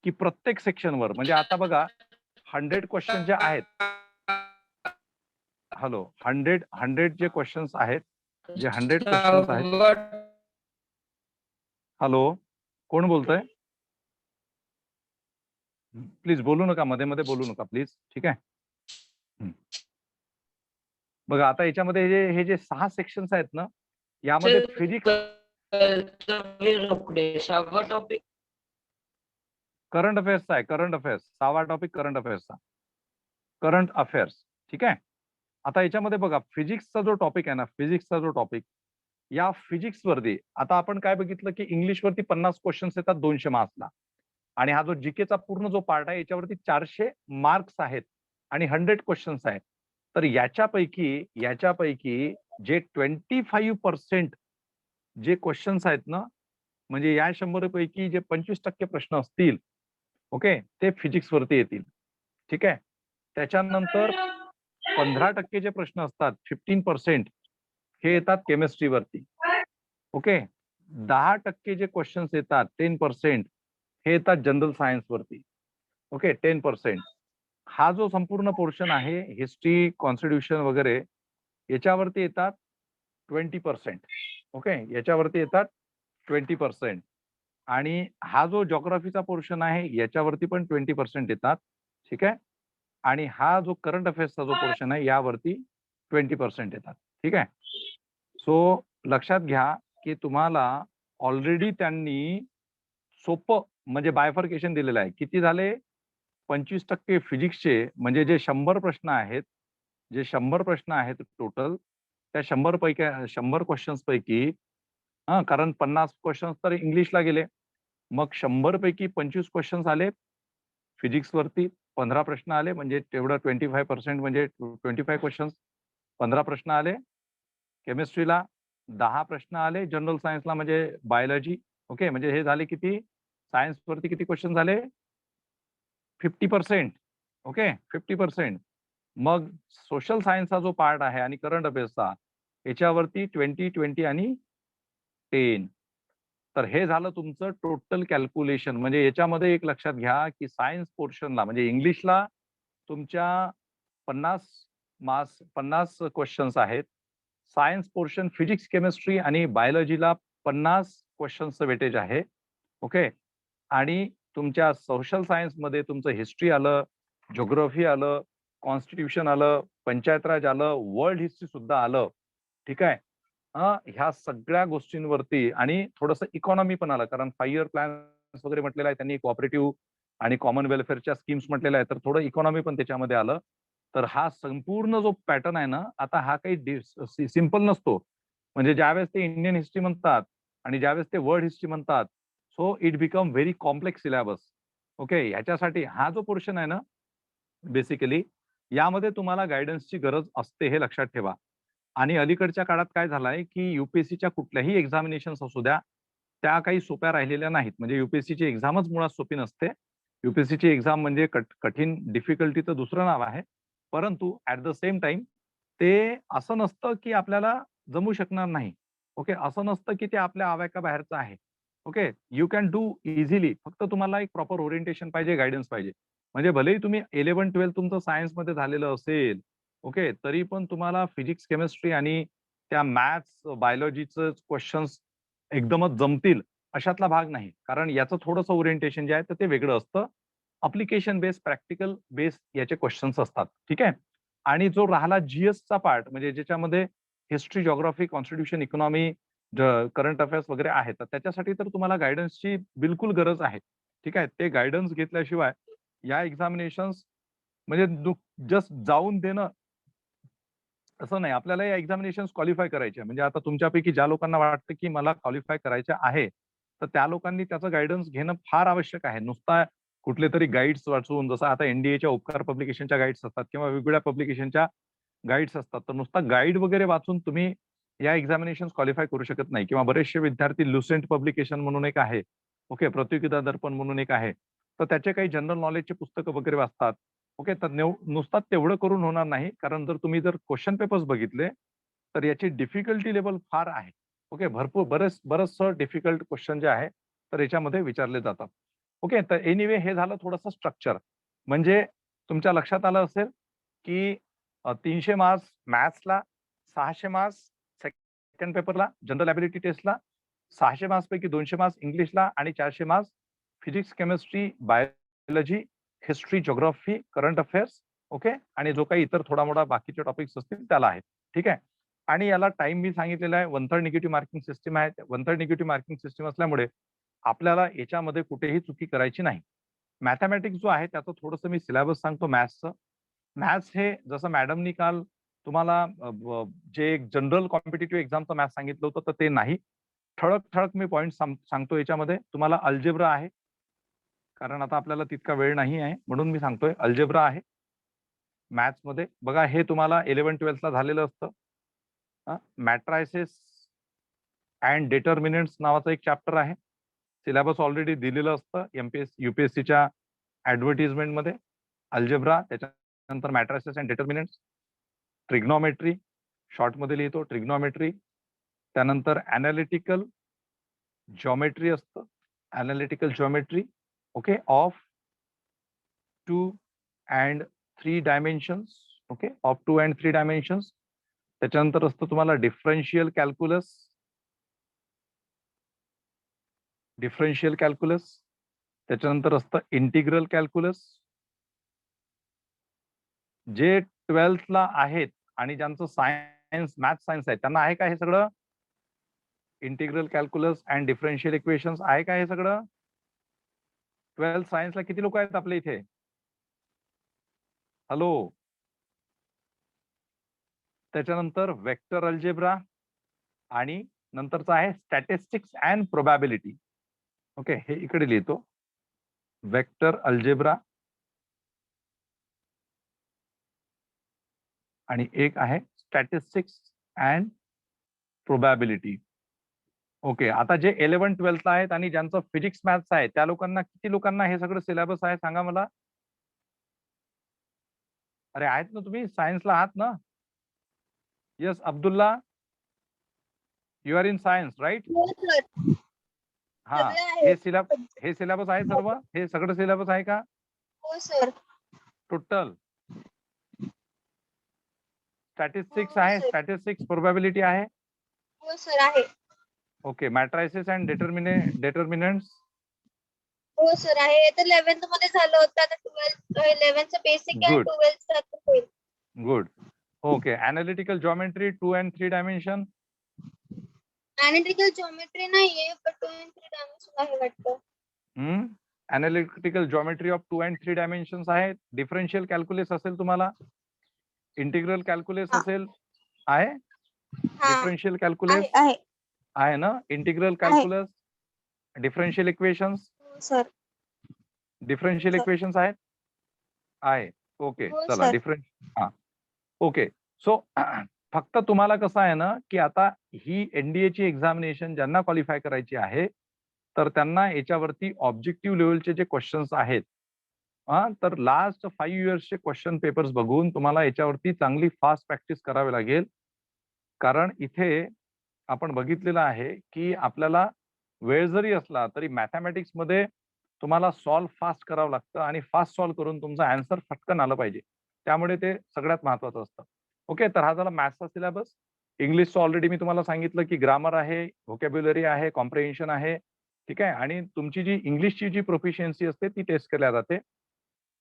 की प्रत्येक सेक्शनवर, म्हणजे आता बघा 100 क्वेश्चन जे आहेत, हॅलो, 100 जे क्वेश्चन्स आहेत, जे 100 क्वेश्चन्स आहेत. हॅलो, कोण बोलतंय? प्लीज बोलू नका, मध्ये मध्ये बोलू नका प्लीज. ठीक आहे, बघा आता याच्यामध्ये हे जे 6 सेक्शन्स आहेत ना, यामध्ये फिजिक्स,
टॉपिक
करंट अफेअर्सचा आहे. करंट अफेअर्स 6वा टॉपिक करंट अफेअर्सचा. Current affairs. ठीक आहे. आता याच्यामध्ये बघा फिजिक्सचा जो टॉपिक आहे ना, फिजिक्सचा जो टॉपिक, या फिजिक्स वरती आता आपण काय बघितलं की इंग्लिश वरती 50 क्वेश्चन्स येतात 200 मार्क्सला, आणि हा जो जीकेचा पूर्ण जो पार्ट आहे याच्यावरती 400 मार्क्स आहेत आणि 100 क्वेश्चन्स आहेत. तर याच्यापैकी जे 25% जे क्वेश्चन्स आहेत ना, म्हणजे या 100 पैकी जे 25% प्रश्न असतील, ओके, ते फिजिक्स वरती येतील. ठीक आहे. त्याच्यानंतर 15% जे प्रश्न असतात, 15% हे येतात केमिस्ट्रीवरती. ओके. 10% जे क्वेश्चन्स येतात, 10% हे येतात जनरल सायन्स वरती. ओके, 10%. हा जो संपूर्ण पोर्शन आहे हिस्ट्री, कॉन्स्टिट्यूशन वगैरे, याच्यावरती येतात 20%. ओके, याच्यावरती येतात 20%. आणि हा जो जॉग्राफीचा पोर्शन आहे याच्यावरती पण 20% येतात. ठीक आहे. आणि हा जो करंट अफेअर्सचा जो पोर्शन आहे यावरती 20% येतात. ठीक आहे. सो लक्षात घ्या की तुम्हाला ऑलरेडी त्यांनी सोपं म्हणजे बायफर्केशन दिलेलं आहे. किती झाले? 25% फिजिक्सचे, म्हणजे जे 100 प्रश्न आहेत, जे 100 प्रश्न आहेत टोटल, त्या 100 क्वेश्चन्स पैकी कारण 50 क्वेश्चन्स तर इंग्लिशला गेले. मग 100 पैकी 25 क्वेश्चन्स आले फिजिक्स वरती, 15 प्रश्न आले, म्हणजे तेवढं 25% म्हणजे 25 क्वेश्चन्स, 15 प्रश्न आले केमिस्ट्रीला, 10 प्रश्न आले जनरल सायन्सला म्हणजे बायोलॉजी. ओके, म्हणजे हे झाले किती? सायन्स वरती किती क्वेश्चन झाले? 50%. ओके, 50%. मग सोशल सायन्सचा जो पार्ट आहे आणि करंट अफेअर्सचा, याच्यावरती 20, 20 आणि 10. तर हे झालं तुमचं टोटल कॅल्क्युलेशन. म्हणजे याच्यामध्ये एक लक्षात घ्या की सायन्स पोर्शनला म्हणजे इंग्लिशला तुमच्या 50 क्वेश्चन्स आहेत. सायन्स पोर्शन फिजिक्स, केमिस्ट्री आणि बायोलॉजीला 50 क्वेश्चन्सचं वेटेज आहे. ओके. आणि तुमच्या सोशल सायन्समध्ये तुमचं हिस्ट्री आलं, ज्योग्राफी आलं, कॉन्स्टिट्यूशन आलं, पंचायत राज आलं, वर्ल्ड हिस्ट्री सुद्धा आलं. ठीक आहे. ह्या सगळ्या गोष्टींवरती आणि थोडंसं इकॉनॉमी पण आलं, कारण 5 इयर प्लॅन वगैरे म्हटलेला आहे त्यांनी, कोऑपरेटिव्ह आणि कॉमन वेलफेअरच्या स्कीम्स म्हटलेल्या आहेत, तर थोडं इकॉनॉमी पण त्याच्यामध्ये आलं. तर हा संपूर्ण जो पॅटर्न आहे ना, आता हा काही सिंपल नसतो. म्हणजे ज्यावेळेस ते इंडियन हिस्ट्री म्हणतात आणि ज्यावेळेस ते वर्ल्ड हिस्ट्री म्हणतात, so it become very complex syllabus. Okay, ह्याच्यासाठी हा जो पोर्शन आहे ना, बेसिकली यामध्ये तुम्हाला गायडन्सची गरज असते, हे लक्षात ठेवा. आणि अलीकडच्या काळात काय झालंय की युपीएससीच्या कुठल्याही एक्झामिनेशन्स असू द्या, त्या काही सोप्या राहिलेल्या नाहीत. म्हणजे युपीएससीची एक्झामच मुळात सोपी नसते. युपीएससीची एक्झाम म्हणजे कठीण, डिफिकल्टीचं दुसरं नाव आहे. परंतु ऍट द सेम टाइम ते असं नसतं की आपल्याला जमू शकणार नाही. ओके, असं नसतं की ते आपल्या आवाक्याबाहेरचं आहे. Okay, you can do easily. फक्त तुम्हाला एक प्रॉपर ओरिएंटेशन पाहिजे, गायडन्स पाहिजे. म्हणजे भलेही तुम्ही 11-12 तुमचं सायन्समध्ये झालेलं असेल, ओके, तरी पण तुम्हाला फिजिक्स, केमिस्ट्री आणि त्या मॅथ्स, बायोलॉजीचं क्वेश्चन्स एकदमच जमतील अशातला भाग नाही. कारण याचं थोडंसं ओरिएंटेशन जे आहे तर ते वेगळं असतं. अप्लिकेशन बेस्ड, प्रॅक्टिकल बेस्ड याचे क्वेश्चन्स असतात. ठीक आहे. आणि जो राहिला जीएसचा पार्ट, म्हणजे ज्याच्यामध्ये history, geography, constitution, economy, current affairs वगैरे आहेत, तर त्याच्यासाठी तर तुम्हाला गायडन्सची बिलकुल गरज आहे. ठीक आहे. ते गायडन्स घेतल्याशिवाय या एक्झामिनेशन्स म्हणजे जस्ट जाऊन देणं असं नाही. आपल्याला या एक्झामिनेशन्स क्वालिफाय करायचे आहे. म्हणजे आता तुमच्यापैकी ज्या लोकांना वाटतं की मला क्वालिफाय करायचं आहे, तर त्या लोकांनी त्याचं गाईडन्स घेणं फार आवश्यक आहे. नुसता कुठले तरी गाईड्स वाचून, जसं आता एनडीएच्या उपकार पब्लिकेशनच्या गाईड्स असतात किंवा वेगवेगळ्या पब्लिकेशनच्या गाईड्स असतात, तर नुसता गाईड वगैरे वाचून तुम्ही या एक्झामिनेशन्स क्वालिफाय करू शकत नाही. किंवा बरेचसे विद्यार्थी लुसेंट पब्लिकेशन म्हणून एक आहे, ओके, प्रतियोगिता दर्पण म्हणून एक आहे, तर त्याचे काही जनरल नॉलेजचे पुस्तकं वगैरे वाचतात. ओके, तर नुसतं तेवढं करून होणार नाही. कारण तुम्ही जर क्वेश्चन पेपर्स बघितले, तर याची डिफिकल्टी लेवल फार आहे. ओके, भरपूर बरचसं डिफिकल्ट क्वेश्चन जे आहे, तर याच्यामध्ये विचारले जातात. ओके, तर एनिवे हे झालं थोडंसं स्ट्रक्चर. म्हणजे तुमच्या लक्षात आलं असेल की 300 मार्क्स मॅथ्सला, 600 मार्क्स सेकंड पेपरला, जनरल ॲबिलिटी टेस्टला, 600 मार्क्स पैकी 200 मार्क्स इंग्लिशला आणि 400 marks physics, chemistry, biology, history, geography, current affairs. Okay, आणि जो काही इतर थोडा मोठा बाकीचे टॉपिक्स असतील त्याला आहे. ठीक आहे. आणि याला टाइम मी सांगितलेला आहे. 1/3 निगेटिव्ह मार्किंग सिस्टम आहे. 1/3 निगेटिव्ह मार्किंग सिस्टम असल्यामुळे आपल्याला याच्यामध्ये कुठेही चुकी करायची नाही. मॅथमॅटिक्स जो आहे त्याचं थोडंसं मी सिलेबस सांगतो मॅथ्सचं. मॅथ्स हे जसं मॅडमनी काल तुम्हाला जे एक जनरल कॉम्पिटेटिव्ह एक्झामचं मॅथ्स सांगितलं होतं तर ते नाही. ठळक मी पॉईंट सांगतो याच्यामध्ये. तुम्हाला अल्जेब्रा आहे. कारण आता आपल्याला तितका वेळ नाही आहे म्हणून मी सांगतोय अल्जेब्रा आहे. मॅथ्समध्ये बघा हे तुम्हाला 11-12 ला झालेलं असतं. मॅट्रायसिस अँड डिटर्मिनंट्स नावाचं एक चॅप्टर आहे. सिलेबस ऑलरेडी दिलेलं असतं UPSCच्या ऍडव्हर्टिजमेंटमध्ये. अल्जेब्रा, त्याच्यानंतर मॅट्रायसिस अँड डिटर्मिनंट्स, ट्रिग्नॉमेट्री, शॉर्टमध्ये लिहितो ट्रिग्नॉमेट्री, त्यानंतर ॲनालिटिकल जॉमेट्री असतं. Analytical geometry okay of 2 and 3 dimensions. Okay of 2 and 3 dimensions. त्याच्यानंतर असतं तुम्हाला डिफरन्शियल कॅल्क्युलस. त्याच्यानंतर असतं इंटिग्रल कॅल्क्युलस. जे 12th ला आहेत आणि ज्यांचं सायन्स मॅथ सायन्स आहे त्यांना आहे का हे सगळं? Integral calculus and differential equations आहे का हे सगळं? 12th सायन्सला किती लोक आहेत आपल्या इथे? हॅलो. त्याच्यानंतर वेक्टर अल्जेब्रा आणि नंतरचं आहे स्टॅटिस्टिक्स अँड प्रोबॅबिलिटी. ओके हे इकडे लिहितो. वेक्टर अल्जेब्रा आणि एक आहे स्टॅटिस्टिक्स अँड प्रोबॅबिलिटी. ओके आता जे 11-12 ला आहेत आणि ज्यांचं फिजिक्स मॅथ्स आहे त्या लोकांना किती लोकांना हे सगळं सिलेबस आहे सांगा मला? अरे आहेत ना तुम्ही सायन्सला आहात ना? Yes Abdullah, you are in science right? हा हे सिलेबस आहे सर्व? हे सगळं सिलेबस आहे का?
हो सर.
टोटल स्टॅटिस्टिक्स आहे, स्टॅटिस्टिक्स प्रोबॅबिलिटी आहे.
हो सर आहे.
Okay मॅट्रायसिस and determinants.
हो सर आहे. हे तर 11th मध्ये झालं होतं. आता 11th बेसिक आहे,
Good.
12th आता होईल.
Good. Okay analytical geometry 2 and 3 dimension.
Analytical geometry नाहीये, पण 2 and 3 डायमेन्शन आहे वाटतं.
Analytical geometry of 2 and 3 dimensions आहे. डिफरन्शियल कॅल्क्युलस असेल तुम्हाला. इंटिग्रल कॅल्क्युलस
हा.
असेल आहे.
हा
डिफरन्शियल कॅल्क्युलस
आहे.
आहे ना. इंटिग्रल कॅल्क्युलस, डिफरन्शियल इक्वेशन्स,
हो सर.
Differential
sir.
इक्वेशन्स आहेत. आहे. ओके
हो
चला
सर.
डिफरन्स हा ओके. सो फक्त तुम्हाला कसं आहे ना की आता ही NDA ची एक्झामिनेशन ज्यांना क्वालिफाय करायची आहे तर त्यांना याच्यावरती ऑब्जेक्टिव्ह लेवलचे जे क्वेश्चन्स आहेत तर लास्ट 5 इयर्सचे क्वेश्चन पेपर्स बघून तुम्हाला याच्यावरती चांगली फास्ट प्रॅक्टिस करावी लागेल. कारण इथे आपण बघितलेलं आहे की आपल्याला वेळ जरी असला तरी मॅथमॅटिक्स मध्ये तुम्हाला सॉल्व्ह फास्ट करावं लागतं आणि फास्ट सॉल्व्ह करून तुमचं आन्सर फटकन आलं पाहिजे. त्यामुळे ते सगळ्यात महत्वाचं असतं. ओके तर हा झाला मॅथ्सचा सिलेबस. इंग्लिशचं ऑलरेडी मी तुम्हाला सांगितलं की ग्रामर आहे, व्होकॅब्युलरी आहे, कॉम्प्रिहेन्शन आहे. ठीक आहे आणि तुमची जी इंग्लिशची जी प्रोफिशियन्सी असते ती टेस्ट केल्या जाते.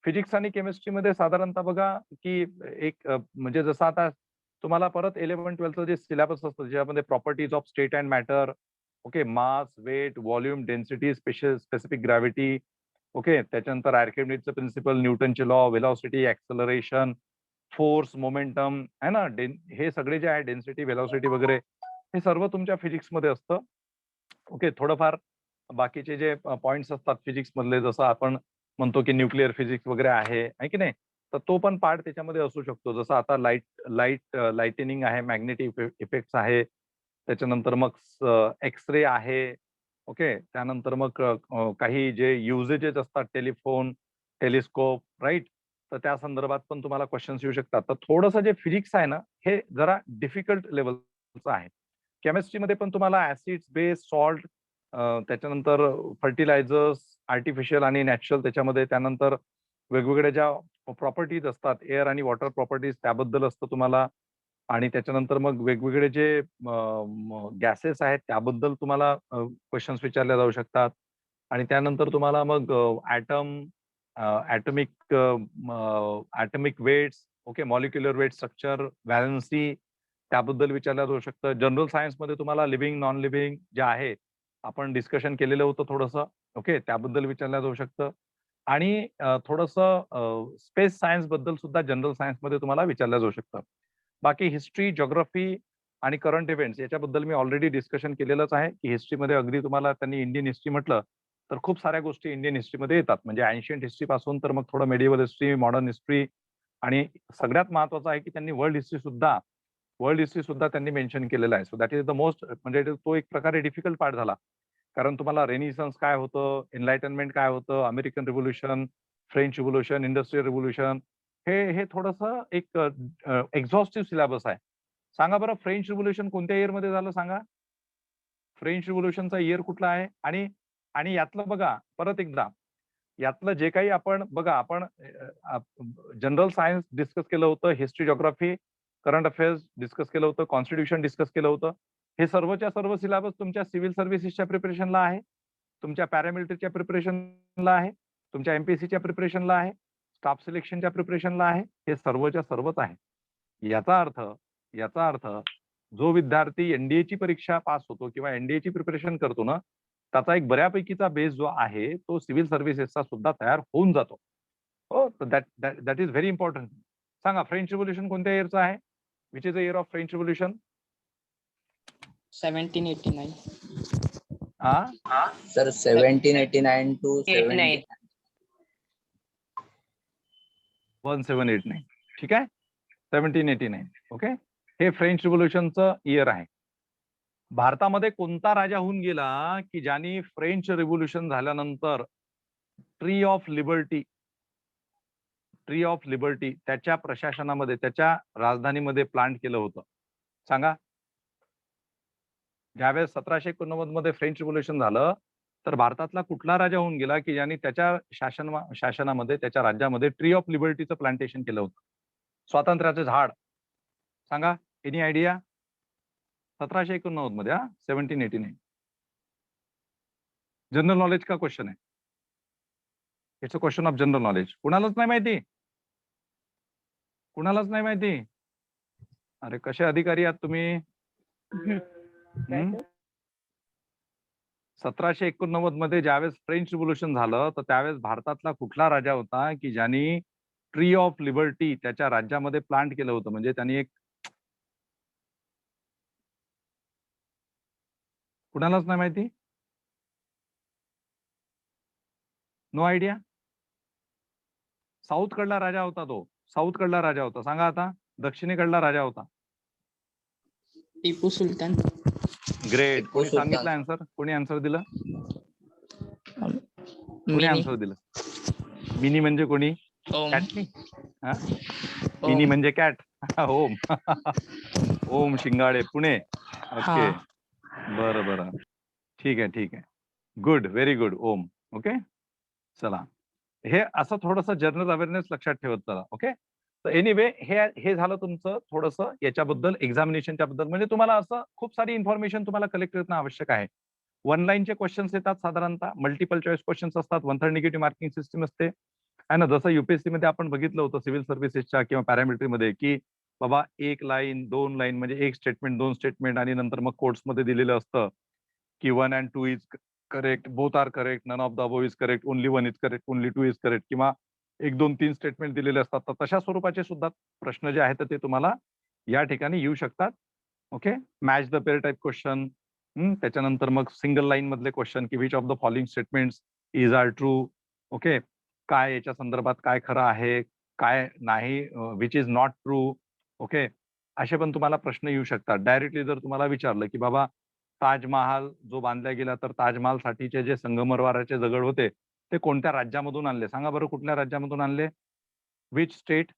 फिजिक्स आणि केमिस्ट्रीमध्ये साधारणतः बघा की एक म्हणजे जसं आता तुम्हाला परत 11-12चं जे सिलेबस असतं ज्यामध्ये properties of state and matter, okay mass, weight, volume, density, specific gravity, okay त्याच्यानंतर आर्किमिडीजचं प्रिन्सिपल, न्यूटनचे law, velocity, acceleration, force, momentum आहे ना. हे सगळे जे आहे डेन्सिटी, व्हेलॉसिटी वगैरे हे सर्व तुमच्या फिजिक्स मध्ये असतं. ओके थोडंफार बाकीचे जे पॉइंट्स असतात फिजिक्स मधले जसं आपण म्हणतो की न्यूक्लिअर फिजिक्स वगैरे आहे की नाही तर तो पण पार्ट त्याच्यामध्ये असू शकतो. जसं आता लाइटनिंग आहे, मॅग्नेटिक इफेक्ट्स आहे, त्याच्यानंतर मग एक्सरे आहे. ओके त्यानंतर मग काही जे युजेजेस असतात टेलिफोन, टेलिस्कोप राईट तर त्या संदर्भात पण तुम्हाला क्वेश्चन्स येऊ शकतात. तर थोडंसं जे फिजिक्स आहे ना हे जरा डिफिकल्ट लेवलचं आहे. केमिस्ट्रीमध्ये पण तुम्हाला ऍसिड्स, बेस, सॉल्ट, त्याच्यानंतर फर्टिलायझर्स, आर्टिफिशियल आणि नॅचरल त्याच्यामध्ये, त्यानंतर वेगवेगळ्या ज्या प्रॉपर्टीज असतात एअर आणि वॉटर प्रॉपर्टीज त्याबद्दल असतं तुम्हाला. आणि त्याच्यानंतर मग वेगवेगळे जे गॅसेस आहेत त्याबद्दल तुम्हाला क्वेश्चन्स विचारले जाऊ शकतात. आणि त्यानंतर तुम्हाला मग atomic weights, okay molecular weight structure, valency त्याबद्दल विचारलं जाऊ शकतं. जनरल सायन्समध्ये तुम्हाला लिव्हिंग, नॉन लिव्हिंग जे आहे आपण डिस्कशन केलेलं होतं थोडंसं, ओके त्याबद्दल विचारलं जाऊ शकतं. आणि थोडंसं स्पेस सायन्स बद्दल सुद्धा जनरल सायन्स मध्ये तुम्हाला विचारलं जाऊ शकतं. बाकी हिस्ट्री, जिओग्राफी आणि करंट इव्हेंट्स याच्याबद्दल मी ऑलरेडी डिस्कशन केलेलंच आहे की हिस्ट्रीमध्ये अगदी तुम्हाला त्यांनी इंडियन हिस्ट्री म्हटलं तर खूप साऱ्या गोष्टी इंडियन हिस्ट्रीमध्ये येतात. म्हणजे एन्शियंट हिस्ट्री पासून तर मग थोडं मेडिवल हिस्ट्री, मॉडर्न हिस्ट्री आणि सगळ्यात महत्वाचं आहे की त्यांनी वर्ल्ड हिस्ट्री सुद्धा त्यांनी मेन्शन केलेलं आहे. So that is the most म्हणजे तो एक प्रकारे डिफिकल्ट पार्ट झाला. कारण तुम्हाला रेनिसन्स काय होतं, एनलायटनमेंट काय होतं, American revolution, French revolution, industrial revolution हे थोडंसं एक एक्झॉस्टिव्ह सिलेबस आहे. सांगा बरं फ्रेंच रिव्होल्युशन कोणत्या इयर मध्ये झालं सांगा? फ्रेंच रिव्होल्युशनचा इयर कुठला आहे? आणि यातलं बघा परत एकदा यातलं जे काही आपण बघा आपण जनरल सायन्स डिस्कस केलं होतं, history, geography, current affairs discuss केलं होतं, कॉन्स्टिट्यूशन डिस्कस केलं होतं. हे सर्वच्या सर्व सिलेबस तुमच्या सिव्हिल सर्व्हिसेसच्या प्रिपरेशनला आहे, तुमच्या पॅरामिलिटरीच्या प्रिपरेशनला आहे, तुमच्या एमपीएससीच्या प्रिपरेशनला आहे, स्टाफ सिलेक्शनच्या प्रिपरेशनला आहे. हे सर्वच्या सर्वच आहे. याचा अर्थ जो विद्यार्थी एनडीएची परीक्षा पास होतो किंवा एनडीएची प्रिपरेशन करतो ना त्याचा एक बऱ्यापैकीचा बेस जो आहे तो सिव्हिल सर्व्हिसेसचा सुद्धा तयार होऊन जातो. हो, दॅट इज व्हेरी इम्पॉर्टंट. सांगा फ्रेंच रिव्होल्युशन कोणत्या इयरचं आहे? Which is the year of French revolution?
1789.
Sir 1789 to
1789. ठीक आहे, 1789. ओके, हे फ्रेंच रिव्होल्युशनचं इयर आहे. भारतामध्ये कोणता राजा होऊन गेला की ज्यांनी फ्रेंच रिव्होल्युशन झाल्यानंतर ट्री ऑफ लिबर्टी त्याच्या प्रशासनामध्ये त्याच्या राजधानीमध्ये प्लांट केलं होतं? सांगा. ज्यावेळेस 1789 मध्ये फ्रेंच रिव्होल्युशन झालं तर भारतातला कुठला राजा होऊन गेला की ज्यांनी त्याच्या शासनामध्ये त्याच्या राज्यामध्ये ट्री ऑफ लिबर्टीचं प्लांटेशन केलं होतं? स्वातंत्र्याचं झाड. सांगा, एनी आयडिया? 1789 मध्ये 1789. जनरल नॉलेज का क्वेश्चन आहे? It's a question of general knowledge. कुणालाच नाही माहिती? अरे कसे अधिकारी आहात तुम्ही? 1789 मध्ये ज्यावेळेस फ्रेंच रिव्होल्युशन झालं तर त्यावेळेस भारतातला कुठला राजा होता की ज्यांनी ट्री ऑफ लिबर्टी त्याच्या राज्यामध्ये प्लांट केलं होतं? म्हणजे त्यांनी एक कुणालाच नाही माहिती? No idea? साऊथ कडला राजा होता तो. सांगा आता. दक्षिणेकडला राजा होता.
टिपू सुलतान.
ग्रेट. कोणी
सुलतान.
सांगितलं आन्सर? कोणी आन्सर दिलं? कोणी
मिनी.
आन्सर दिलं? मिनी म्हणजे कोणी?
ओम.
कॅटनी?
ओम.
मिनी म्हणजे कॅट. ओम. ओम शिंगाडे, पुणे. ओके, बरं. ठीक आहे. Good, very good. Om. Okay, चला. हे असं थोडंसं जनरल अवेअरनेस लक्षात ठेवत चला. ओके, तर एनिवे हे झालं तुमचं थोडंसं याच्याबद्दल एक्झामिनेशनच्या बद्दल. म्हणजे तुम्हाला असं खूप सारी इन्फॉर्मेशन तुम्हाला कलेक्ट करणं आवश्यक आहे. 1 लाईनचे क्वेश्चन्स येतात साधारणतः, मल्टिपल चॉईस क्वेश्चन्स असतात, 1/3 निगेटिव्ह मार्किंग सिस्टम असते आहे ना. जसं युपीएससी मध्ये आपण बघितलं होतं सिव्हिल सर्व्हिसेसच्या किंवा पॅरामिलिटरीमध्ये की बाबा 1 लाईन 2 लाईन म्हणजे 1 स्टेटमेंट 2 स्टेटमेंट आणि नंतर मग कोट्समध्ये दिलेलं असतं की 1 and 2 is correct, both are correct, none of the above is correct, only 1 is correct, only 2 is correct, किंवा 1 2 3 स्टेटमेंट दिलेले असतात. तर तशा स्वरूपाचे सुद्धा प्रश्न जे आहेत ते तुम्हाला या ठिकाणी येऊ शकतात. Okay, match the pair type question. त्याच्यानंतर मग सिंगल लाईन मधले क्वेश्चन की which of the following statements is are true. Okay, काय याच्या संदर्भात काय खरं आहे, काय नाही, which is not true. Okay, असे पण तुम्हाला प्रश्न येऊ शकतात. डायरेक्टली जर तुम्हाला विचारलं की बाबा ताजमहाल जो बांधला गेला तर ताजमहालसाठीचे जे संगमरवराचे दगड होते ते कोणत्या राज्यामधून आणले? सांगा बरं, कुठल्या राज्यामधून आणले? Which state?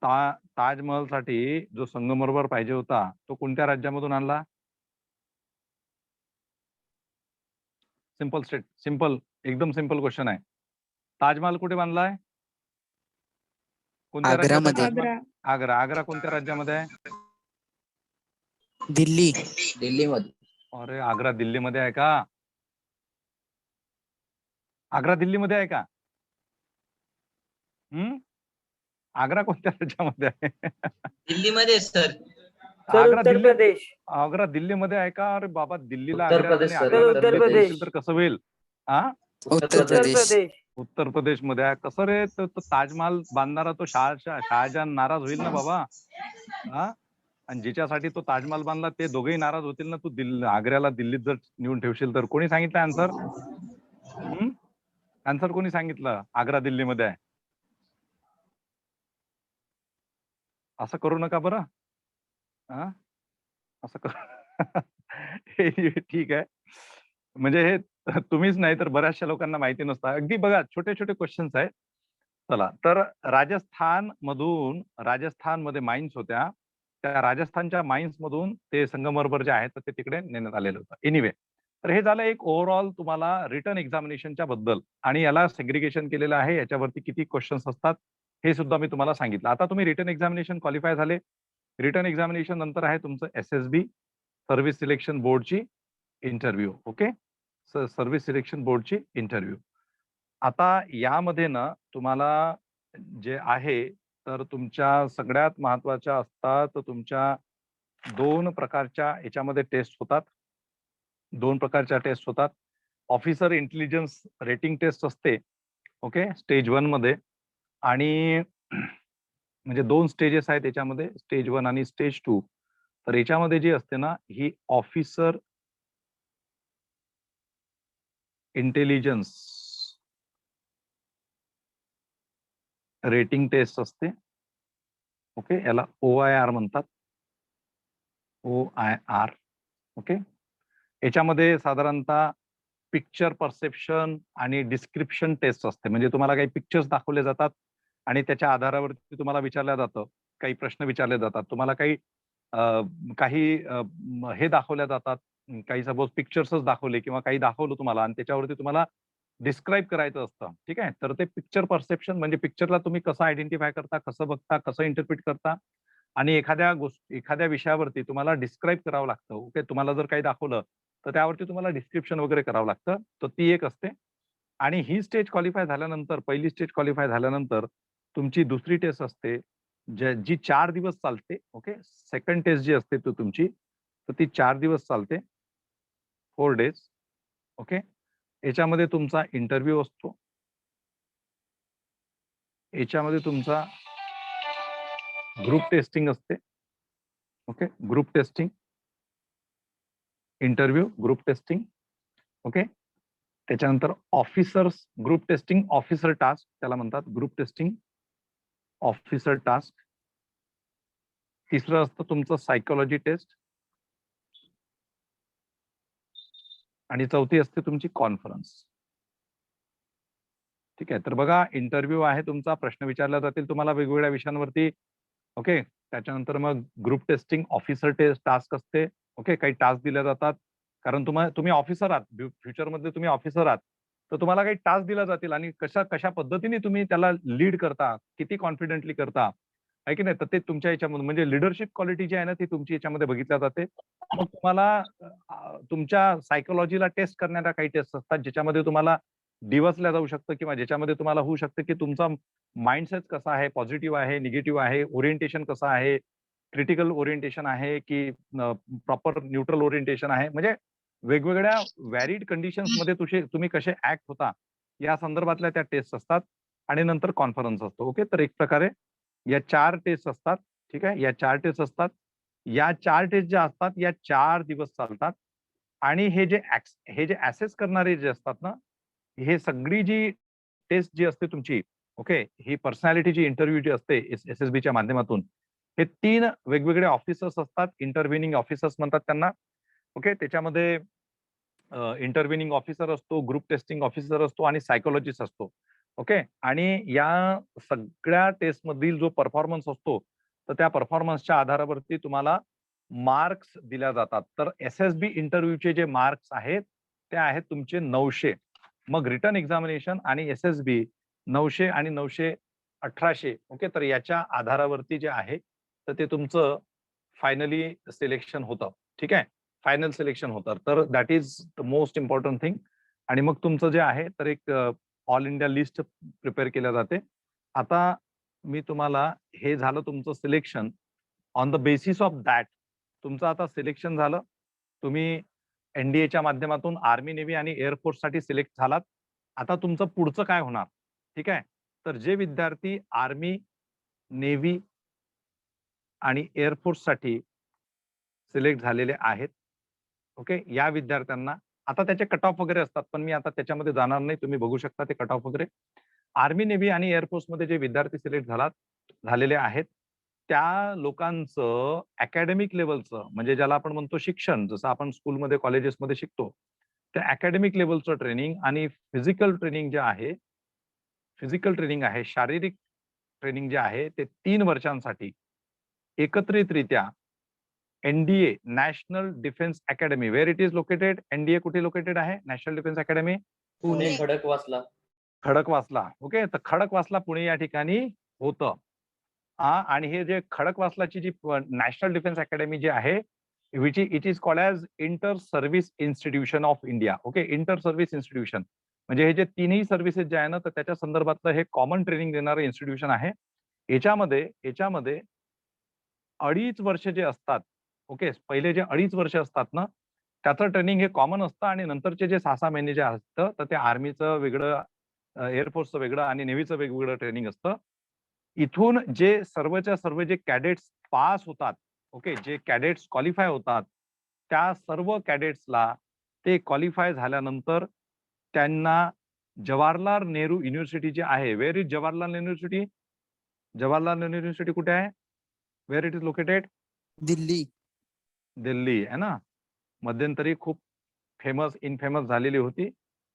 ताजमहलसाठी जो संगमरवर पाहिजे होता तो कोणत्या राज्यामधून आणला? सिंपल, एकदम सिंपल क्वेश्चन आहे. ताजमहाल कुठे बांधलाय? कोणत्या राज्यामध्ये? आग्रा कोणत्या राज्यामध्ये आहे?
दिल्लीमध्ये.
अरे आग्रा दिल्लीमध्ये आहे का? आग्रा दिल्लीमध्ये आहे का? आग्रा कोणत्या राज्यामध्ये आहे?
दिल्लीमध्ये सर.
आग्रा दिल्लीमध्ये आहे का? अरे बाबा, दिल्लीला
उत्तर
आग्र्याला
प्रदेश
आणि
सर,
आग्र्याला
उत्तर
दिल्लीत
प्रदेश.
असेल तर कसं होईल?
उत्तर
उत्तर
प्रदेश.
प्रदेश.
उत्तर प्रदेशमध्ये आहे. कसं रे, तो ताजमहाल बांधणारा तो शहाजहान नाराज होईल ना बाबा. हा, आणि जिच्यासाठी तो ताजमहाल बांधला ते दोघेही नाराज होतील ना. तू आग्र्याला दिल्लीत जर नेऊन ठेवशील तर. कोणी सांगितलं आन्सर? आन्सर कोणी सांगितलं? आग्रा दिल्लीमध्ये आहे. असं करू नका बरं. हा, असं कर. हे ठीक आहे. म्हणजे हे तुम्हीच नाही तर बऱ्याचशा लोकांना माहिती नसतं. अगदी बघा, छोटे छोटे क्वेश्चन्स आहेत. चला, तर राजस्थानमध्ये माइन्स होत्या. त्या राजस्थानच्या माइन्स मधून ते संगमरबर जे आहे तर ते तिकडे नेण्यात आलेलं होतं. एनिवे, तर हे झालं एक ओव्हरऑल तुम्हाला रिटर्न एक्झामिनेशनच्या बद्दल. आणि याला सेग्रिगेशन केलेलं आहे. याच्यावरती किती क्वेश्चन्स असतात हे सुद्धा मी तुम्हाला सांगितलं. आता तुम्ही रिटर्न एक्झामिनेशन क्वालिफाय झाले. रिटर्न एक्झामिनेशन नंतर आहे तुमचं SSB सर्व्हिस सिलेक्शन बोर्डची इंटरव्ह्यू. ओके, सर्व्हिस सिलेक्शन बोर्डची इंटरव्ह्यू. आता यामध्ये ना तुम्हाला जे आहे तर तुमच्या सगळ्यात महत्वाच्या असतात तुमच्या 2 प्रकारच्या याच्यामध्ये टेस्ट होतात. 2 प्रकारच्या टेस्ट होतात. ऑफिसर इंटेलिजन्स रेटिंग टेस्ट असते. ओके, स्टेज 1 मध्ये. आणि म्हणजे 2 स्टेजेस आहेत याच्यामध्ये, स्टेज 1 आणि स्टेज 2. तर याच्यामध्ये जी असते ना ही ऑफिसर इंटेलिजन्स रेटिंग टेस्ट असते. ओके, याला OIR म्हणतात. OIR. ओके, याच्यामध्ये साधारणतः पिक्चर परसेप्शन आणि डिस्क्रिप्शन टेस्ट असते. म्हणजे तुम्हाला काही पिक्चर्स दाखवले जातात आणि त्याच्या आधारावरती तुम्हाला विचारलं जातं, काही प्रश्न विचारले जातात. तुम्हाला काही हे दाखवल्या जातात, काही सपोज पिक्चर्सच दाखवले किंवा काही दाखवलं तुम्हाला आणि त्याच्यावरती तुम्हाला डिस्क्राईब करायचं असतं. ठीक आहे, तर ते पिक्चर परसेप्शन म्हणजे पिक्चरला तुम्ही कसं आयडेंटिफाय करता, कसं बघता, कसं इंटरप्रिट करता आणि एखाद्या विषयावरती तुम्हाला डिस्क्राईब करावं लागतं. ओके, तुम्हाला जर काही दाखवलं तर त्यावरती तुम्हाला डिस्क्रिप्शन वगैरे करावं लागतं. तर ती एक असते. आणि ही स्टेज क्वालिफाय झाल्यानंतर, पहिली स्टेज क्वालिफाय झाल्यानंतर तुमची दुसरी टेस्ट असते जी 4 दिवस चालते. ओके, सेकंड टेस्ट जी असते तो तुमची, तर ती 4 दिवस चालते, 4 डेज. ओके, याच्यामध्ये तुमचा इंटरव्ह्यू असतो. याच्यामध्ये तुमचा ग्रुप टेस्टिंग असते. Okay, group testing, interview, group testing. Okay, त्याच्यानंतर officers group testing, officer task त्याला म्हणतात. Group testing, officer task. तिसरं असतं तुमचं सायकोलॉजी टेस्ट. आणि चौथी असते तुमची कॉन्फरन्स. ठीक आहे, तर बघा, इंटरव्ह्यू आहे तुमचा, प्रश्न विचारले जातील तुम्हाला वेगवेगळ्या विषयांवरती. ओके, त्याच्यानंतर मग group testing, officer test task असते. ओके, काही टास्क दिले जातात कारण तुम्ही ऑफिसर आहात, फ्युचरमध्ये तुम्ही ऑफिसर आहात, तर तुम्हाला काही टास्क दिले जातील आणि कशा पद्धतीने तुम्ही त्याला लीड करता, किती कॉन्फिडेंटली करता, आहे की नाही. तर ते तुमच्या याच्यामध्ये म्हणजे लिडरशिप क्वालिटी जी आहे ना ती तुमची याच्यामध्ये बघितल्या जाते. मग तुम्हाला तुमच्या सायकोलॉजीला टेस्ट करणाऱ्या काही टेस्ट असतात ज्याच्यामध्ये तुम्हाला डिवसल्या जाऊ शकतं किंवा ज्याच्यामध्ये तुम्हाला होऊ शकतं की तुमचा माइंडसेट कसा आहे, पॉझिटिव्ह आहे, निगेटिव्ह आहे, ओरिएंटेशन कसं आहे, क्रिटिकल ओरिएंटेशन आहे की प्रॉपर न्यूट्रल ओरिएंटेशन आहे. म्हणजे वेगवेगळ्या व्हॅरिड कंडिशन्स मध्ये तुम्ही कसे ऍक्ट होता या संदर्भातल्या त्या टेस्ट असतात. आणि नंतर कॉन्फरन्स असतो. ओके, तर एक प्रकारे या 4 टेस्ट असतात. ठीक आहे, या 4 टेस्ट असतात. या 4 टेस्ट ज्या असतात या 4 दिवस चालतात. आणि हे जे ऍसेस करणारे जे असतात ना, हे सगळी जी टेस्ट जी असते तुमची, ओके, ही पर्सनॅलिटीची इंटरव्ह्यू जी असते SSBच्या माध्यमातून, हे 3 वेगवेगळे ऑफिसर्स असतात. इंटरव्हिनिंग ऑफिसर्स म्हणतात त्यांना. ओके, त्याच्यामध्ये इंटरव्हिनिंग ऑफिसर असतो, ग्रुप टेस्टिंग ऑफिसर असतो आणि सायकोलॉजिस्ट असतो. ओके, आणि या सगळ्या टेस्ट मधील जो परफॉर्मन्स असतो तर त्या परफॉर्मन्सच्या आधारावरती तुम्हाला मार्क्स दिल्या जातात. तर SSB इंटरव्ह्यूचे जे मार्क्स आहेत ते आहेत तुमचे 900. मग रिटर्न एक्झामिनेशन आणि SSB 900 आणि 900 1800. ओके, तर याच्या आधारावरती जे आहे तर ते तुमचं फायनली सिलेक्शन होतं. ठीक आहे, फायनल सिलेक्शन होतं. तर that is the most important thing. आणि मग तुमचं जे आहे तर एक ऑल इंडिया लिस्ट प्रिपेअर केल्या जाते. आता मी तुम्हाला, हे झालं तुमचं selection. On the basis of that तुमचं आता सिलेक्शन झालं. तुम्ही NDAच्या माध्यमातून आर्मी, नेव्ही आणि एअरफोर्स साठी सिलेक्ट झालात. आता तुमचं पुढचं काय होणार, ठीक आहे. तर जे विद्यार्थी आर्मी, नेव्ही आणि एअरफोर्स साठी सिलेक्ट झालेले आहेत, ओके, या विद्यार्थ्यांना आता त्याचे कट ऑफ वगैरे असतात, पण मी आता त्याच्यामध्ये जाणार नाही, तुम्ही बघू शकता ते कट ऑफ वगैरे. आर्मी, नेव्ही आणि एअरफोर्स मध्ये जे विद्यार्थी सिलेक्ट झालेले आहेत त्या लोकांचं अकॅडमिक लेवलचं, म्हणजे ज्याला आपण म्हणतो शिक्षण, जसं आपण स्कूलमध्ये कॉलेजेसमध्ये शिकतो, त्या अकॅडमिक लेवलचं ट्रेनिंग आणि फिजिकल ट्रेनिंग जे आहे, फिजिकल ट्रेनिंग आहे, शारीरिक ट्रेनिंग जे आहे ते 3 वर्षांसाठी एकत्रितरित्या NDA, national defence academy, where it is located, NDA कुठे लोकेटेड आहे, national defence academy
Pune Khadakwasla.
Khadakwasla, okay. तर खडकवासला पुणे या ठिकाणी होतं. आणि हे जे खडकवासलाची जी नॅशनल डिफेन्स अकॅडमी जी आहे, which it is called as inter service institution of India, okay. Inter service institution म्हणजे हे जे तिन्ही सर्व्हिसेस जे आहे ना, तर त्याच्या संदर्भातलं हे कॉमन ट्रेनिंग देणारं इन्स्टिट्यूशन आहे. याच्यामध्ये 2.5 वर्ष जे असतात, ओके, पहिले जे 2.5 वर्ष असतात ना, त्याचं ट्रेनिंग हे कॉमन असतं आणि नंतरचे जे 6-6 महिने जे असतं, तर ते आर्मीचं वेगळं, एअरफोर्सचं वेगळं आणि नेव्हीचं वेगवेगळं ट्रेनिंग असतं. इथून जे सर्वच्या सर्व जे कॅडेट्स पास होतात, ओके, जे कॅडेट्स क्वालिफाय होतात, त्या सर्व कॅडेट्सला ते क्वालिफाय झाल्यानंतर त्यांना जवाहरलाल नेहरू युनिव्हर्सिटी जी आहे, where is Jawaharlal university, Jawaharlal Nehru university कुठे आहे, where it is located,
Delhi.
Delhi आहे ना. मध्यंतरी खूप इनफेमस झालेली होती.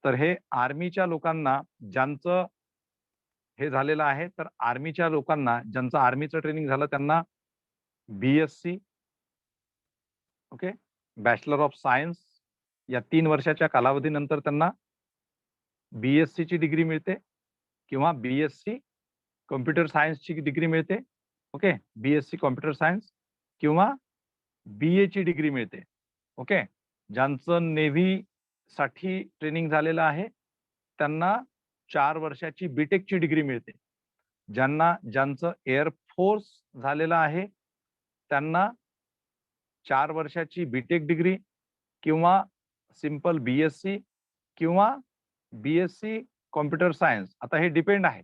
तर हे आर्मीच्या लोकांना ज्यांचं हे झालेलं आहे, तर आर्मीच्या लोकांना ज्यांचं आर्मीचं ट्रेनिंग झालं त्यांना BSc, okay, bachelor of science या 3 वर्षाच्या कालावधीनंतर त्यांना BSc ची डिग्री मिळते किंवा BSc कॉम्प्युटर सायन्सची डिग्री मिळते, ओके, BSc कॉम्प्युटर सायन्स किंवा BA ची डिग्री मिळते, ओके. ज्यांचं नेव्ही साठी ट्रेनिंग झालेलं आहे त्यांना 4 वर्षाची बीटेक ची डिग्री मिळते. ज्यांचं एअरफोर्स झालेलं आहे त्यांना 4 वर्षाची बीटेक डिग्री किंवा सिंपल BSc किंवा BSc कॉम्प्युटर सायन्स. आता हे डिपेंड आहे,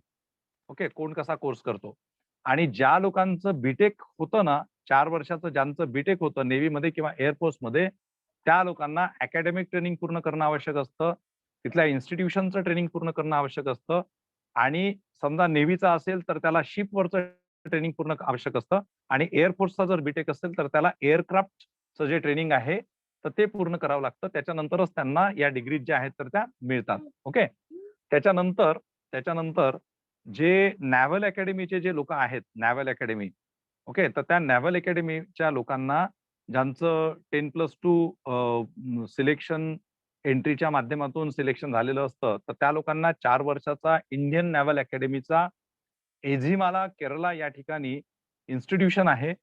ओके, कोण कसा कोर्स करतो. आणि ज्या लोकांचं बीटेक होतं ना, 4 वर्षाचं ज्यांचं बीटेक होतं नेव्हीमध्ये किंवा एअरफोर्समध्ये, त्या लोकांना अकॅडमिक ट्रेनिंग पूर्ण करणं आवश्यक असतं, तिथल्या इन्स्टिट्यूशनचं ट्रेनिंग पूर्ण करणं आवश्यक असतं. आणि समजा नेव्हीचा असेल तर त्याला शिपवरचं ट्रेनिंग पूर्ण आवश्यक असतं आणि एअरफोर्सचा जर बीटेक असेल तर त्याला एअरक्राफ्टचं जे ट्रेनिंग आहे तर ते पूर्ण करावं लागतं. त्याच्यानंतरच त्यांना या डिग्री ज्या आहेत तर त्या मिळतात, ओके. त्याच्यानंतर जे नॅव्हल अकॅडमीचे जे लोक आहेत, नॅव्हल अकॅडमी, ओके, तर त्या नॅव्हल अकॅडमीच्या लोकांना ज्यांचं 10+2 सिलेक्शन एंट्रीच्या माध्यमातून सिलेक्शन झालेलं असतं, तर त्या लोकांना 4 वर्षाचा इंडियन नॅव्हल अकॅडमीचा एझिमाला केरला या ठिकाणी इन्स्टिट्यूशन आहे,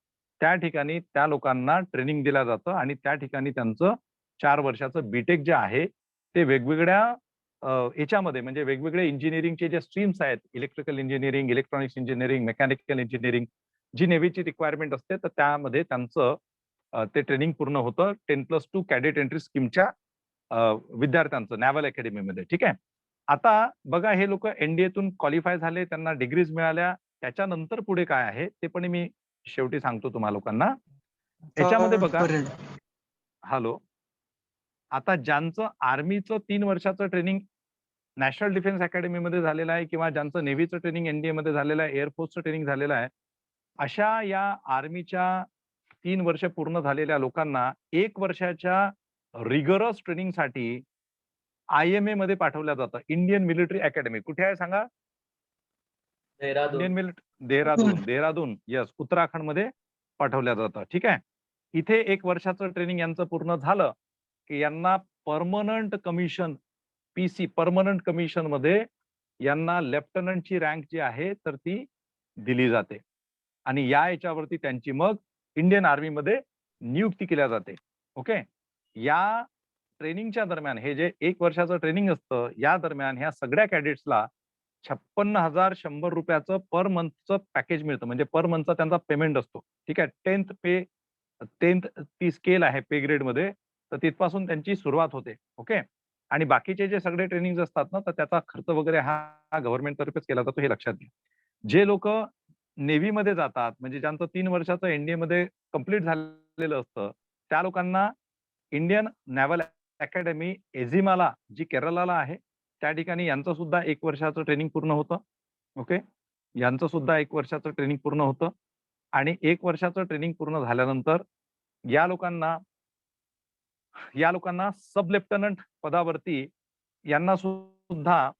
त्या ठिकाणी त्या लोकांना ट्रेनिंग दिलं जातं आणि त्या ठिकाणी त्यांचं 4 वर्षाचं बीटेक जे आहे ते वेगवेगळ्या याच्यामध्ये म्हणजे वेगवेगळे इंजिनिअरिंगचे जे स्ट्रीम्स आहेत, electrical engineering, electronics engineering, mechanical engineering, जी नेव्हीची रिक्वायरमेंट असते, तर त्यामध्ये त्यांचं ते ट्रेनिंग पूर्ण होतं 10+2 कॅडेट एंट्री स्कीमच्या विद्यार्थ्यांचं नॅव्हल अकॅडमीमध्ये, ठीक आहे. आता बघा, हे लोक एनडीएतून क्वालिफाय झाले, त्यांना डिग्रीज मिळाल्या, त्याच्यानंतर पुढे काय आहे ते पण मी शेवटी सांगतो तुम्हा लोकांना. याच्यामध्ये बघा, हॅलो, आता ज्यांचं आर्मीचं 3 वर्षाचं ट्रेनिंग नॅशनल डिफेन्स अकॅडमीमध्ये झालेलं आहे किंवा ज्यांचं नेव्हीचं ट्रेनिंग एनडीए मध्ये झालेलं आहे, एअरफोर्सचं ट्रेनिंग झालेलं आहे, अशा या आर्मीच्या 3 वर्ष पूर्ण झालेल्या लोकांना 1 वर्षाच्या रिगरस ट्रेनिंगसाठी IMA मध्ये पाठवलं जातं. इंडियन मिलिटरी अकॅडमी कुठे आहे सांगा? इंडियन देहरादून, येस, उत्तराखंड मध्ये पाठवल्या जातं, ठीक आहे. इथे 1 वर्षाचं ट्रेनिंग यांचं पूर्ण झालं की यांना permanent commission, PC permanent commission मध्ये यांना लेफ्टनंटची रँक जी आहे तर ती दिली जाते आणि या याच्यावरती त्यांची मग इंडियन आर्मीमध्ये नियुक्ती केल्या जाते, ओके. या ट्रेनिंगच्या दरम्यान हे जे 1 वर्षाचं ट्रेनिंग असतं, या दरम्यान ह्या सगळ्या कॅडेट्सला 56,100 रुपयाचं पर मंथचं पॅकेज मिळतं, म्हणजे पर मंथचा त्यांचा पेमेंट असतो, ठीक आहे. 10th ती स्केल आहे पे ग्रेड मध्ये, तर तिथपासून त्यांची सुरुवात होते, ओके. आणि बाकीचे जे सगळे ट्रेनिंग असतात ना, तर त्याचा खर्च वगैरे हा गव्हर्नमेंट तर्फेच केला जातो, हे लक्षात घ्या. जे लोक नेव्हीमध्ये जातात, म्हणजे ज्यांचं 3 वर्षाचं एनडीए मध्ये कंप्लीट झालेलं असतं, त्या लोकांना इंडियन नॅव्हल अकॅडमी एझिमाला, जी केरळला आहे, त्या ठिकाणी यांचं सुद्धा 1 वर्षाचं ट्रेनिंग पूर्ण होतं. ओके, यांचं सुद्धा 1 वर्षाचं ट्रेनिंग पूर्ण होतं आणि 1 वर्षाचं ट्रेनिंग पूर्ण झाल्यानंतर या लोकांना सब लेफ्टनंट पदावरती यांना सुद्धा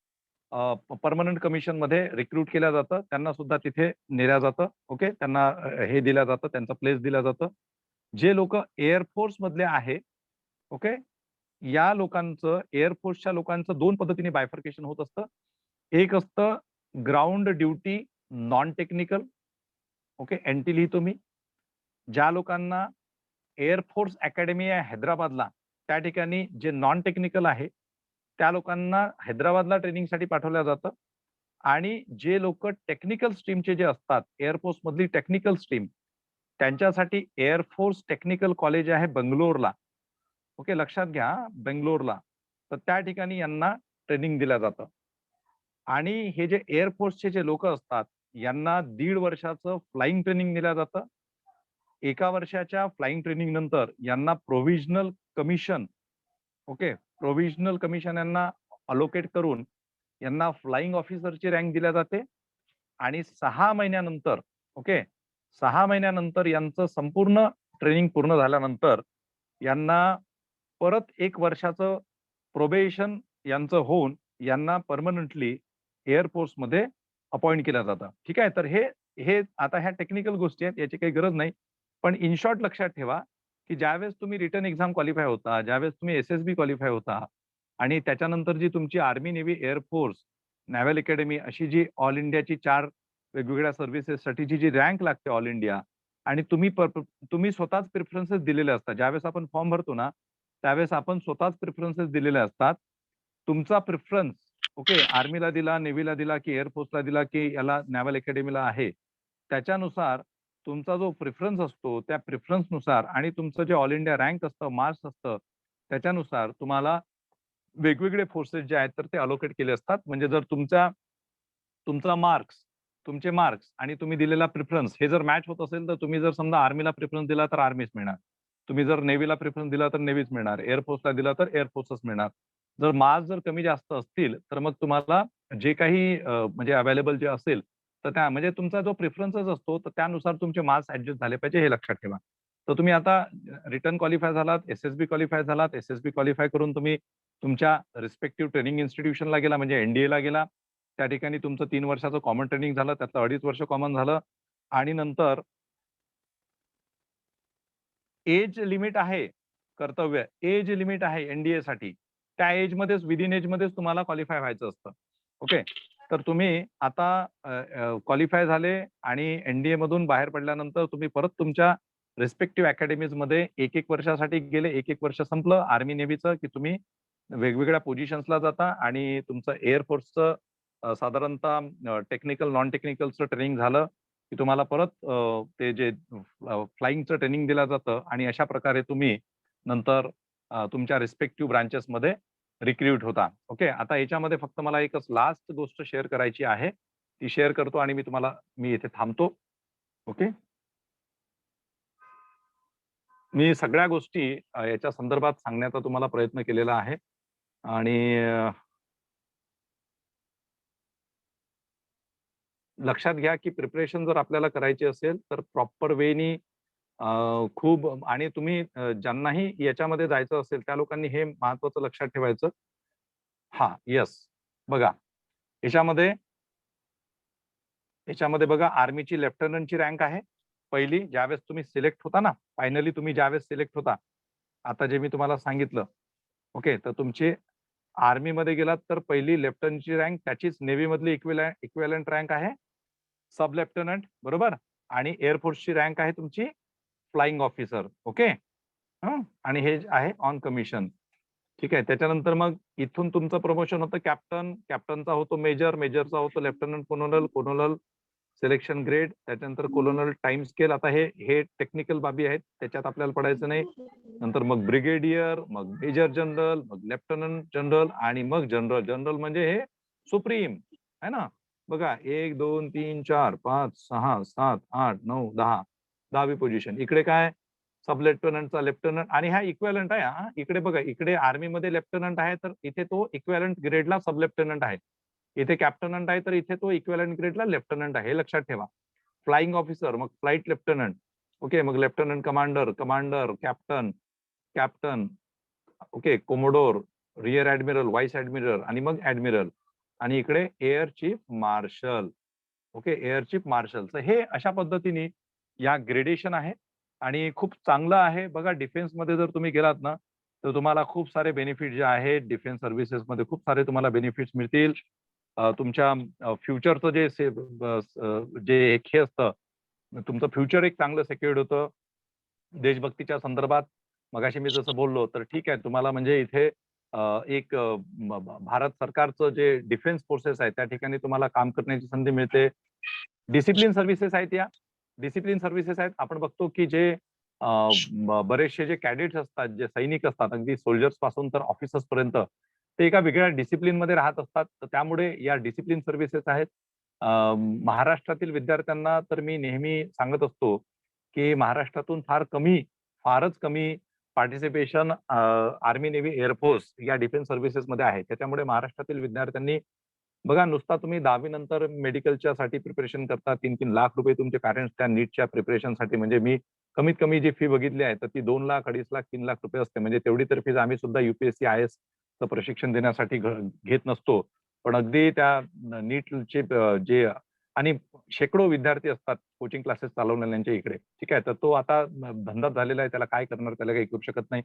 परमनंट कमिशन मध्ये रिक्रूट केलं जातं, त्यांना सुद्धा तिथे नेल्या जातं. ओके, त्यांना हे दिलं जातं, त्यांचं प्लेस दिलं जातं. जे लोक एअरफोर्स मधले आहे, ओके, या लोकांचं, एअरफोर्सच्या लोकांचं 2 पद्धतीने बायफर्केशन होत असतं. एक असतं ground duty non technical, okay, NT लिहितो मी. ज्या लोकांना एअरफोर्स अकॅडमी आहे हैदराबादला, त्या ठिकाणी जे नॉन टेक्निकल आहे त्या लोकांना हैदराबादला ट्रेनिंगसाठी पाठवलं जातं. आणि जे लोक टेक्निकल स्ट्रीमचे जे असतात, एअरफोर्स मधली टेक्निकल स्ट्रीम, त्यांच्यासाठी एअरफोर्स टेक्निकल कॉलेज आहे बंगलोरला. ओके, लक्षात घ्या, बेंगलोरला. तर त्या ठिकाणी यांना ट्रेनिंग दिलं जातं. आणि हे जे एअरफोर्सचे जे लोक असतात, यांना 1.5 वर्षाचं फ्लाइंग ट्रेनिंग दिलं जातं. 1 वर्षाच्या फ्लाइंग ट्रेनिंग नंतर यांना provisional commission, okay, provisional commission यांना अलोकेट करून यांना फ्लाइंग ऑफिसरची रँक दिल्या जाते. आणि 6 महिन्यानंतर, ओके, 6 महिन्यानंतर यांचं संपूर्ण ट्रेनिंग पूर्ण झाल्यानंतर यांना परत 1 वर्षाचं प्रोबेशन यांचं होऊन यांना परमनंटली एअरफोर्स मध्ये अपॉइंट केलं जातं. ठीक आहे, तर हे आता ह्या टेक्निकल गोष्टी आहेत, याची काही गरज नाही. पण इन शॉर्ट लक्षात ठेवा की ज्यावेळेस तुम्ही रिटर्न एक्झाम क्वालिफाय होता, ज्यावेळेस तुम्ही एसएसबी क्वालिफाय होता आणि त्याच्यानंतर जी तुमची army, navy, air force, naval academy अशी जी ऑल इंडियाची 4 वेगवेगळ्या सर्व्हिसेससाठीची जी रँक लागते ऑल इंडिया, आणि तुम्ही स्वतःच प्रेफरन्सेस दिलेले असतात. ज्यावेळेस आपण फॉर्म भरतो ना, त्यावेळेस आपण स्वतःच प्रेफरन्सेस दिलेले असतात. तुमचा प्रेफरन्स, ओके, आर्मीला दिला, नेव्हीला दिला, की एअरफोर्सला दिला, की याला नॅव्हल अकॅडमीला आहे, त्याच्यानुसार तुमचा जो प्रेफरन्स असतो, त्या प्रेफरन्सनुसार आणि तुमचं जे ऑल इंडिया रँक असतं, मार्क्स असतं, त्याच्यानुसार तुम्हाला वेगवेगळे फोर्सेस जे आहेत तर ते अलोकेट केले असतात. म्हणजे जर तुमचा मार्क्स, तुमचे मार्क्स आणि तुम्ही दिलेला प्रेफरन्स हे जर मॅच होत असेल, तर तुम्ही जर समजा आर्मीला प्रेफरन्स दिला तर आर्मीच मिळणार. तुम्ही जर नेव्हीला प्रेफरन्स दिला तर नेव्हीच मिळणार. एअरफोर्सला दिला तर एअरफोर्सच मिळणार. जर मार्क्स जर कमी जास्त असतील तर मग तुम्हाला जे काही म्हणजे अवेलेबल जे असेल, तर त्या म्हणजे तुमचा जो प्रेफरन्सच असतो, तर त्यानुसार तुमचे मार्क्स ऍडजस्ट झाले पाहिजे, हे लक्षात ठेवा. तर तुम्ही आता रिटर्न क्वालिफाय झालात, एसएसबी क्वालिफाय झालात, एसएसबी क्वालिफाय करून तुम्ही तुमच्या रिस्पेक्टिव्ह ट्रेनिंग इन्स्टिट्यूशनला गेला, म्हणजे एनडीएला गेला. त्या ठिकाणी तुमचं 3 वर्षाचं कॉमन ट्रेनिंग झालं, त्यातलं 2.5 वर्ष कॉमन झालं. आणि नंतर एज लिमिट आहे, कर्तव्य एज लिमिट आहे एनडीए साठी. त्या एज मध्येच, विदिन एज मध्येच तुम्हाला क्वालिफाय व्हायचं असतं. ओके, तर तुम्ही आता क्वालिफाय झाले आणि एनडीए मधून बाहेर पडल्यानंतर तुम्ही परत तुमच्या रिस्पेक्टिव्ह अकॅडमीज मध्ये 1-1 वर्षासाठी गेले. 1-1 वर्ष संपलं आर्मी नेव्हीचं की तुम्ही वेगवेगळ्या पोझिशन्सला जाता आणि तुमचं एअरफोर्सचं साधारणतः टेक्निकल, नॉन टेक्निकलचं ट्रेनिंग झालं की तुम्हाला परत ते जे फ्लाइंगचं ट्रेनिंग दिलं जातं आणि अशा प्रकारे तुम्ही नंतर तुमच्या रिस्पेक्टिव्ह ब्रांचेसमध्ये रिक्रूट होता. ओके, आता याच्यामध्ये फक्त मला एकच लास्ट गोष्ट शेअर करायची आहे, ती शेअर करतो आणि मी इथे थांबतो. ओके, मी सगळ्या गोष्टी याच्या संदर्भात सांगण्याचा तुम्हाला प्रयत्न केलेला आहे. आणि लक्षात घ्या की प्रिपरेशन जर आपल्याला करायची असेल तर प्रॉपर वेनी खूप, आणि तुम्ही ज्यांनाही याच्यामध्ये जायचं असेल त्या लोकांनी हे महत्वाचं लक्षात ठेवायचं. हा, येस, बघा याच्यामध्ये बघा, आर्मीची लेफ्टनंटची रँक आहे पहिली. ज्यावेळेस तुम्ही सिलेक्ट होता ना, फायनली तुम्ही ज्यावेळेस सिलेक्ट होता, आता जे मी तुम्हाला सांगितलं, ओके, तर तुमची आर्मीमध्ये गेलात तर पहिली लेफ्टनंटची रँक, त्याचीच नेव्ही मधली इक्विव्हॅलंट रँक आहे सब लेफ्टनंट, बरोबर. आणि एअरफोर्सची रँक आहे तुमची फ्लाइंग ऑफिसर. ओके, आणि हे आहे ऑन कमिशन. ठीक आहे, त्याच्यानंतर मग इथून तुमचं प्रमोशन होतं कॅप्टन, कॅप्टनचा होतो मेजर, मेजरचा होतो lieutenant, colonel, colonel selection grade, त्याच्यानंतर कोलोनल टाइम स्केल. आता हे टेक्निकल बाबी आहेत, त्याच्यात आपल्याला पडायचं नाही. नंतर मग ब्रिगेडियर, मग मेजर जनरल, मग लेफ्टनंट जनरल आणि मग जनरल. जनरल म्हणजे हे सुप्रीम आहे ना. बघा 1 2 3 4 5 6 7 8 9 10, 10वी पोझिशन. इकडे काय सब लेफ्टनंटचा लेफ्टनंट आणि हा इक्वेलंट आहे. हा इकडे बघा, इकडे आर्मी मध्ये लेफ्टनंट आहे तर इथे तो इक्वेलंट ग्रेडला सब लेफ्टनंट आहे. इथे कॅप्टनंट आहे तर इथे तो इक्वेलंट ग्रेडला लेफ्टनंट आहे. हे लक्षात ठेवा. फ्लाइंग ऑफिसर, मग फ्लाइट लेफ्टनंट. ओके, मग lieutenant commander, commander, captain, captain, okay, commodore, rear admiral, vice admiral आणि मग ऍडमिरल. आणि इकडे air chief marshal. Okay, air chief marshal. तर हे अशा पद्धतीने या ग्रेडेशन आहे आणि खूप चांगलं आहे. बघा, डिफेन्स मध्ये जर तुम्ही गेलात ना तर तुम्हाला खूप सारे बेनिफिट जे आहेत डिफेन्स सर्व्हिसेस मध्ये खूप सारे तुम्हाला बेनिफिट्स मिळतील. तुमच्या फ्युचरचं जे एक हे असतं, तुमचं फ्युचर एक चांगलं सेक्युर्ड होतं देशभक्तीच्या संदर्भात. मगाशी मी जसं बोललो तर ठीक आहे, तुम्हाला म्हणजे इथे एक भारत सरकारचं जे डिफेन्स फोर्सेस आहे त्या ठिकाणी तुम्हाला काम करण्याची संधी मिळते. डिसिप्लिन सर्व्हिसेस आहेत. या डिसिप्लिन सर्व्हिसेस आहेत. आपण बघतो की जे बरेचसे जे कॅडेट्स असतात, जे सैनिक असतात, अगदी सोल्जर्स पासून तर ऑफिसर्स पर्यंत, ते एका वेगळ्या डिसिप्लिन मध्ये राहत असतात. तर त्यामुळे या डिसिप्लिन सर्व्हिसेस आहेत. महाराष्ट्रातील विद्यार्थ्यांना तर मी नेहमी सांगत असतो की महाराष्ट्रातून फारच कमी पार्टिसिपेशन आर्मी, नेव्ही, एअरफोर्स या डिफेन्स सर्व्हिसेस मध्ये आहे. त्याच्यामुळे महाराष्ट्रातील विद्यार्थ्यांनी बघा, नुसता तुम्ही 10वी नंतर मेडिकलच्या साठी प्रिपरेशन करता, 3-3 लाख रुपये तुमचे पॅरेंट्स त्या नीटच्या प्रिपरेशनसाठी, म्हणजे मी कमीत कमी जी फी बघितली आहे तर ती 2 लाख, 2.5 लाख, 3 लाख रुपये असते. म्हणजे तेवढी तर फीज आम्ही सुद्धा UPSC IAS चं प्रशिक्षण देण्यासाठी घेत नसतो. पण अगदी त्या नीटचे जे आणि शेकडो विद्यार्थी असतात कोचिंग क्लासेस चालवणाऱ्यांच्या इकडे, ठीक आहे. तर तो आता धंदा झालेला आहे, त्याला काय करणार, त्याला काही करू शकत नाही.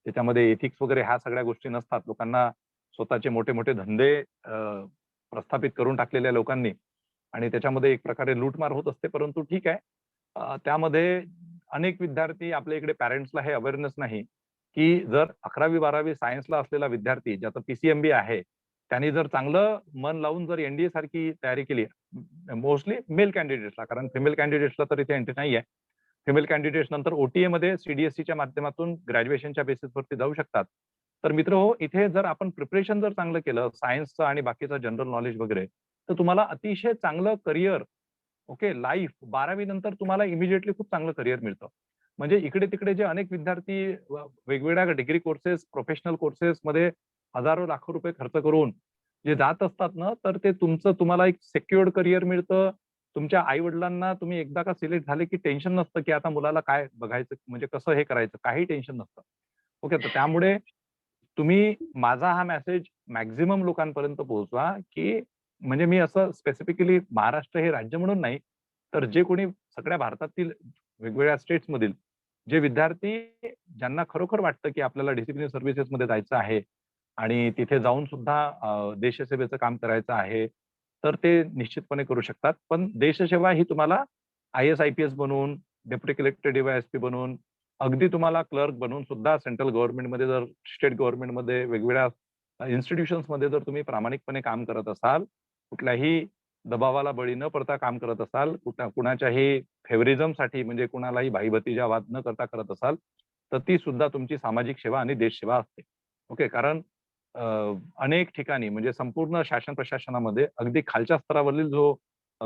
त्याच्यामध्ये एथिक्स वगैरे ह्या सगळ्या गोष्टी नसतात. लोकांना स्वतःचे मोठे मोठे धंदे प्रस्थापित करून टाकलेल्या लोकांनी, आणि त्याच्यामध्ये एक प्रकारे लूटमार होत असते. परंतु ठीक आहे, त्यामध्ये अनेक विद्यार्थी आपल्या इकडे पॅरेंट्सला हे अवेअरनेस नाही की जर 11वी 12वी सायन्सला असलेला विद्यार्थी ज्याचं PCMB आहे, त्यांनी जर चांगलं मन लावून जर NDA सारखी तयारी केली, मोस्टली मेल कॅन्डिडेट्सला, कारण फिमेल कॅन्डिडेट्सला तर इथे एंट्री नाही आहे. फिमेल कॅन्डिडेट्स नंतर OTA मध्ये CDSCच्या माध्यमातून ग्रॅज्युएशनच्या बेसिसवरती जाऊ शकतात. तर मित्र हो, इथे जर आपण प्रिपरेशन जर चांगलं केलं सायन्सचं आणि बाकीचं जनरल नॉलेज वगैरे, तर तुम्हाला अतिशय चांगलं करिअर, ओके, लाईफ 12वी नंतर तुम्हाला इमिजिएटली खूप चांगलं करिअर मिळतं. म्हणजे इकडे तिकडे जे अनेक विद्यार्थी वेगवेगळ्या डिग्री कोर्सेस, प्रोफेशनल कोर्सेस मध्ये हजारो लाखो रुपये खर्च करून जे जात असतात ना, तर ते तुम्हाला एक सेक्युअर्ड करिअर मिळतं. तुमच्या आई वडिलांना तुम्ही एकदा का सिलेक्ट झाले की टेन्शन नसतं की आता मुलाला काय बघायचं, म्हणजे कसं हे करायचं, काही टेन्शन नसतं. ओके, तर त्यामुळे तुम्ही माझा हा मेसेज मॅक्झिमम लोकांपर्यंत पोहोचवा की, म्हणजे मी असं स्पेसिफिकली महाराष्ट्र हे राज्य म्हणून नाही, तर जे कोणी सगळ्या भारतातील वेगवेगळ्या स्टेट्स मधील जे विद्यार्थी ज्यांना खरोखर वाटतं की आपल्याला डिसिप्लिन सर्व्हिसेस मध्ये जायचं आहे आणि तिथे जाऊन सुद्धा देशसेवेचं काम करायचं आहे, तर ते निश्चितपणे करू शकतात. पण देशसेवा ही तुम्हाला IAS IPS बनवून, डेप्युटी कलेक्टर DYSP बनवून, अगदी तुम्हाला क्लर्क बनवून सुद्धा सेंट्रल गव्हर्नमेंटमध्ये, जर स्टेट गव्हर्नमेंटमध्ये, वेगवेगळ्या इन्स्टिट्यूशन्स मध्ये जर तुम्ही प्रामाणिकपणे काम करत असाल, कुठल्याही दबावाला बळी न पडता काम करत असाल, कुणाच्याही फेवरिझमसाठी, म्हणजे कुणालाही भाईभतीजावाद न करता करत असाल, तर ती सुद्धा तुमची सामाजिक सेवा आणि देशसेवा असते. ओके, कारण अनेक ठिकाणी म्हणजे संपूर्ण शासन प्रशासनामध्ये अगदी खालच्या स्तरावरील जो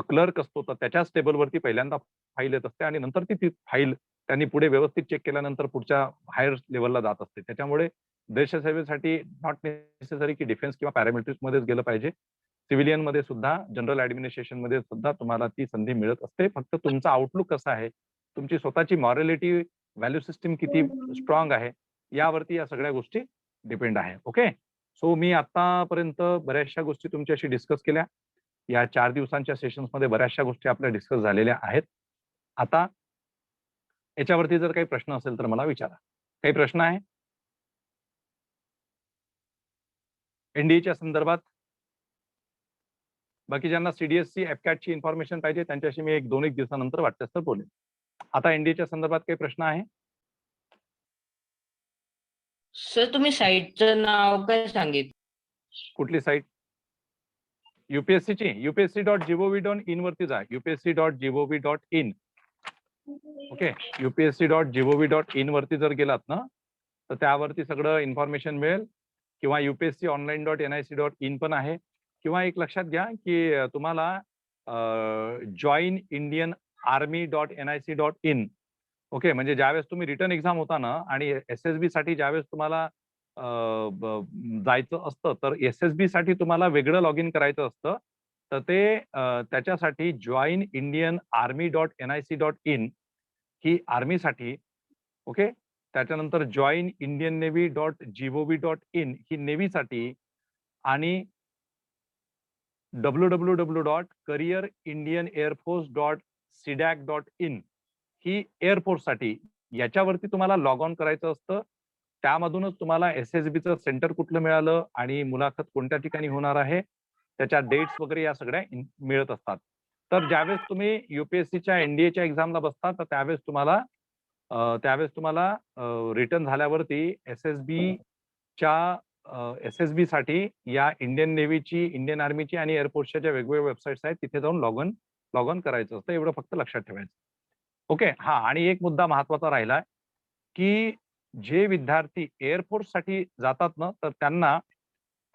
क्लर्क असतो, तर त्याच्याच टेबलवरती पहिल्यांदा फाईल येत असते आणि नंतर ती फाईल त्यांनी पुढे व्यवस्थित चेक केल्यानंतर पुढच्या हायर लेवलला जात असते. त्याच्यामुळे देशसेवेसाठी नॉट नेसेसरी की डिफेन्स किंवा पॅरामिलिटरीज मध्येच गेलं पाहिजे. सिव्हिलियन मध्ये सुद्धा, जनरल ऍडमिनिस्ट्रेशन मध्ये सुद्धा तुम्हाला ती संधी मिळत असते. फक्त तुमचा आउटलुक कसा आहे, तुमची स्वतःची मॉरॅलिटी, व्हॅल्यू सिस्टीम किती स्ट्रॉंग आहे, यावरती या सगळ्या गोष्टी डिपेंड आहे. ओके, सो मी आतापर्यंत बऱ्याचशा गोष्टी तुमच्याशी डिस्कस केल्या. या 4 दिवसांच्या सेशन्स मध्ये बऱ्याचशा गोष्टी आपल्या डिस्कस झालेल्या आहेत. आता याच्यावरती जर काही प्रश्न असेल तर मला विचारा. काही प्रश्न आहे NDAच्या संदर्भात? बाकी ज्यांना CDSC FCAT ची इन्फॉर्मेशन पाहिजे त्यांच्याशी मी 1-2 दिवसानंतर वाटल्यास तर बोलेन. आता NDAच्या संदर्भात काही प्रश्न आहे?
सर तुम्ही साईटचं नाव काय सांगितलं?
कुठली साईट? upsc.gov.in वरती जा. upsc.gov.in. ओके, upsc.gov.in वरती जर गेलात ना तर त्यावरती सगळं इन्फॉर्मेशन मिळेल, किंवा upsconline.nic.in पण आहे, किंवा एक लक्षात घ्या की तुम्हाला joinIndianArmy.nic.in. ओके, म्हणजे ज्यावेळेस तुम्ही रिटर्न एक्झाम होता ना आणि SSB साठी ज्यावेळेस तुम्हाला जायचं असतं, तर SSB साठी तुम्हाला वेगळं लॉग इन करायचं असतं. तर ते त्याच्यासाठी joinIndianArmy.nic.in ही आर्मीसाठी. ओके, त्याच्यानंतर joinIndianNavy.gov.in ही नेव्हीसाठी, आणि www.careerindianairforce.cdac.in ही एअरफोर्ससाठी. याच्यावरती तुम्हाला लॉग ऑन करायचं असतं. त्यामधूनच तुम्हाला SSBचं सेंटर कुठलं मिळालं आणि मुलाखत कोणत्या ठिकाणी होणार आहे, त्याच्या डेट्स वगैरे या सगळ्या मिळत असतात. तर ज्यावेळेस तुम्ही UPSCच्या NDAच्या एक्झामला बसता, तर त्यावेळेस तुम्हाला रिटर्न झाल्यावरती SSB साठी या इंडियन नेव्हीची, इंडियन आर्मीची आणि एअरफोर्सच्या ज्या वेगवेगळ्या वेबसाईट्स आहेत तिथे जाऊन लॉग ऑन करायचं असतं. एवढं फक्त लक्षात ठेवायचं. ओके, हा, आणि एक मुद्दा महत्वाचा राहिला की जे विद्यार्थी एअरफोर्स साठी जातात ना, तर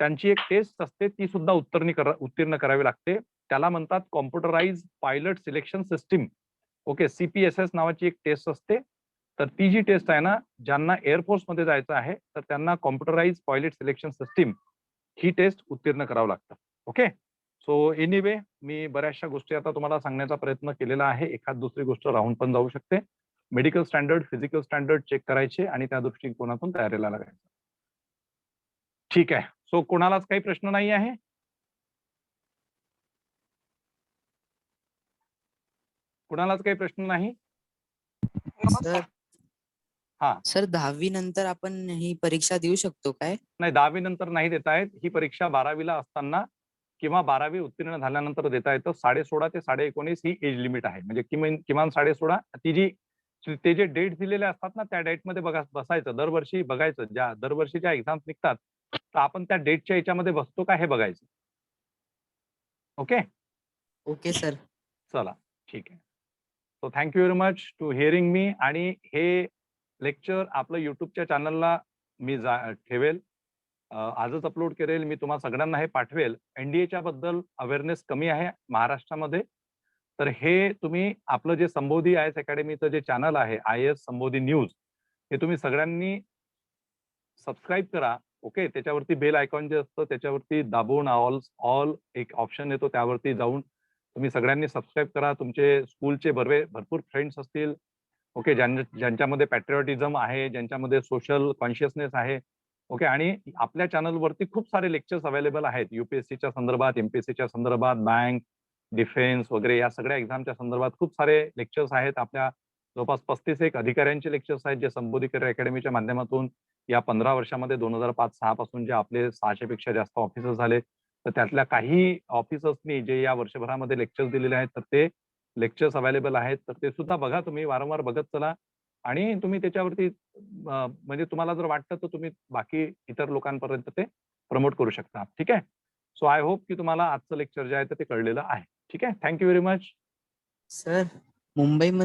त्यांची एक टेस्ट असते, ती सुद्धा उत्तीर्ण करावी लागते. त्याला म्हणतात computerise pilot selection system. Okay, CPSS नावाची एक टेस्ट असते. तर ती जी टेस्ट आहे ना, ज्यांना एअरफोर्स मध्ये जायचं आहे तर त्यांना कॉम्प्युटराइज पायलट सिलेक्शन सिस्टीम ही टेस्ट उत्तीर्ण करावं लागतं. ओके, सो एनिवे मी बऱ्याचशा गोष्टी आता तुम्हाला सांगण्याचा प्रयत्न केलेला आहे. एखाद दुसरी गोष्ट राहून पण जाऊ शकते. Medical standard, physical standard check करायचे आणि त्या दृष्टिकोनातून तयारीला लागायचं. ठीक आहे, सो कोणालाच काही प्रश्न नाही आहे? कुणालाच काही प्रश्न नाही?
सर
हा.
सर 10वी नंतर आपण ही परीक्षा देऊ शकतो काय?
नाही, 10वी नंतर नाही देता येत. ही परीक्षा 12वीला असताना किंवा 12वी उत्तीर्ण झाल्यानंतर देता येतं. 16.5 ते 19.5 ही एज लिमिट आहे. म्हणजे किमान 16.5 ते जे डेट दिलेले असतात ना, त्या डेटमध्ये बसायचं. दरवर्षी बघायचं, दरवर्षी ज्या एक्झाम्स निघतात तर आपण त्या डेटच्या याच्यामध्ये बसतो का हे बघायचं. Okay
okay sir.
चला, ठीक आहे. So thank you very much to hearing me. आणि हे लेक्चर आपलं युट्यूबच्या चॅनलला मी ठेवेल, आजच अपलोड करेल. मी तुम्हाला सगळ्यांना हे पाठवेल. NDAच्या बद्दल अवेअरनेस कमी आहे महाराष्ट्रामध्ये, तर हे तुम्ही आपलं जे संबोधी IAS अकॅडमीचं जे चॅनल आहे, IAS संबोधी न्यूज, हे तुम्ही सगळ्यांनी सबस्क्राईब करा. ओके, त्याच्यावरती बेल आयकॉन जे असतं त्याच्यावरती दाबून ऑल एक ऑप्शन येतो, त्यावरती जाऊन तुम्ही सगळ्यांनी सबस्क्राईब करा. तुमचे स्कूलचे भरपूर फ्रेंड्स असतील, ओके, ज्यांच्यामध्ये पॅट्रिऑटिझम आहे, ज्यांच्यामध्ये सोशल कॉन्शियसनेस आहे. ओके, आणि आपल्या चॅनलवरती खूप सारे लेक्चर्स अवेलेबल आहेत UPSCच्या संदर्भात, MPSCच्या संदर्भात, बँक, डिफेन्स वगैरे या सगळ्या एक्झामच्या संदर्भात खूप सारे लेक्चर्स आहेत. आपल्या जवळपास 35 अधिकाऱ्यांचे लेक्चर्स आहेत जे संबोधी करिअर अकॅडमीच्या माध्यमातून या 15 वर्षामध्ये 2005-06 पासून जे आपले 600 पेक्षा जास्त ऑफिसर्स झाले, तर त्यातल्या काही ऑफिसर्सनी जे या वर्षभरामध्ये लेक्चर्स दिलेले आहेत, तर ते लेक्चर्स अवेलेबल आहेत. तर ते सुद्धा बघा, तुम्ही वारंवार बघत चला. आणि तुम्ही त्याच्यावरती म्हणजे तुम्हाला जर वाटतं तर तुम्ही बाकी इतर लोकांपर्यंत ते प्रमोट करू शकता. ठीक आहे. सो आय होप की तुम्हाला आजचं लेक्चर जे आहे ते कळलेलं आहे. ठीक आहे. Thank you very much.
सर मुंबईमध्ये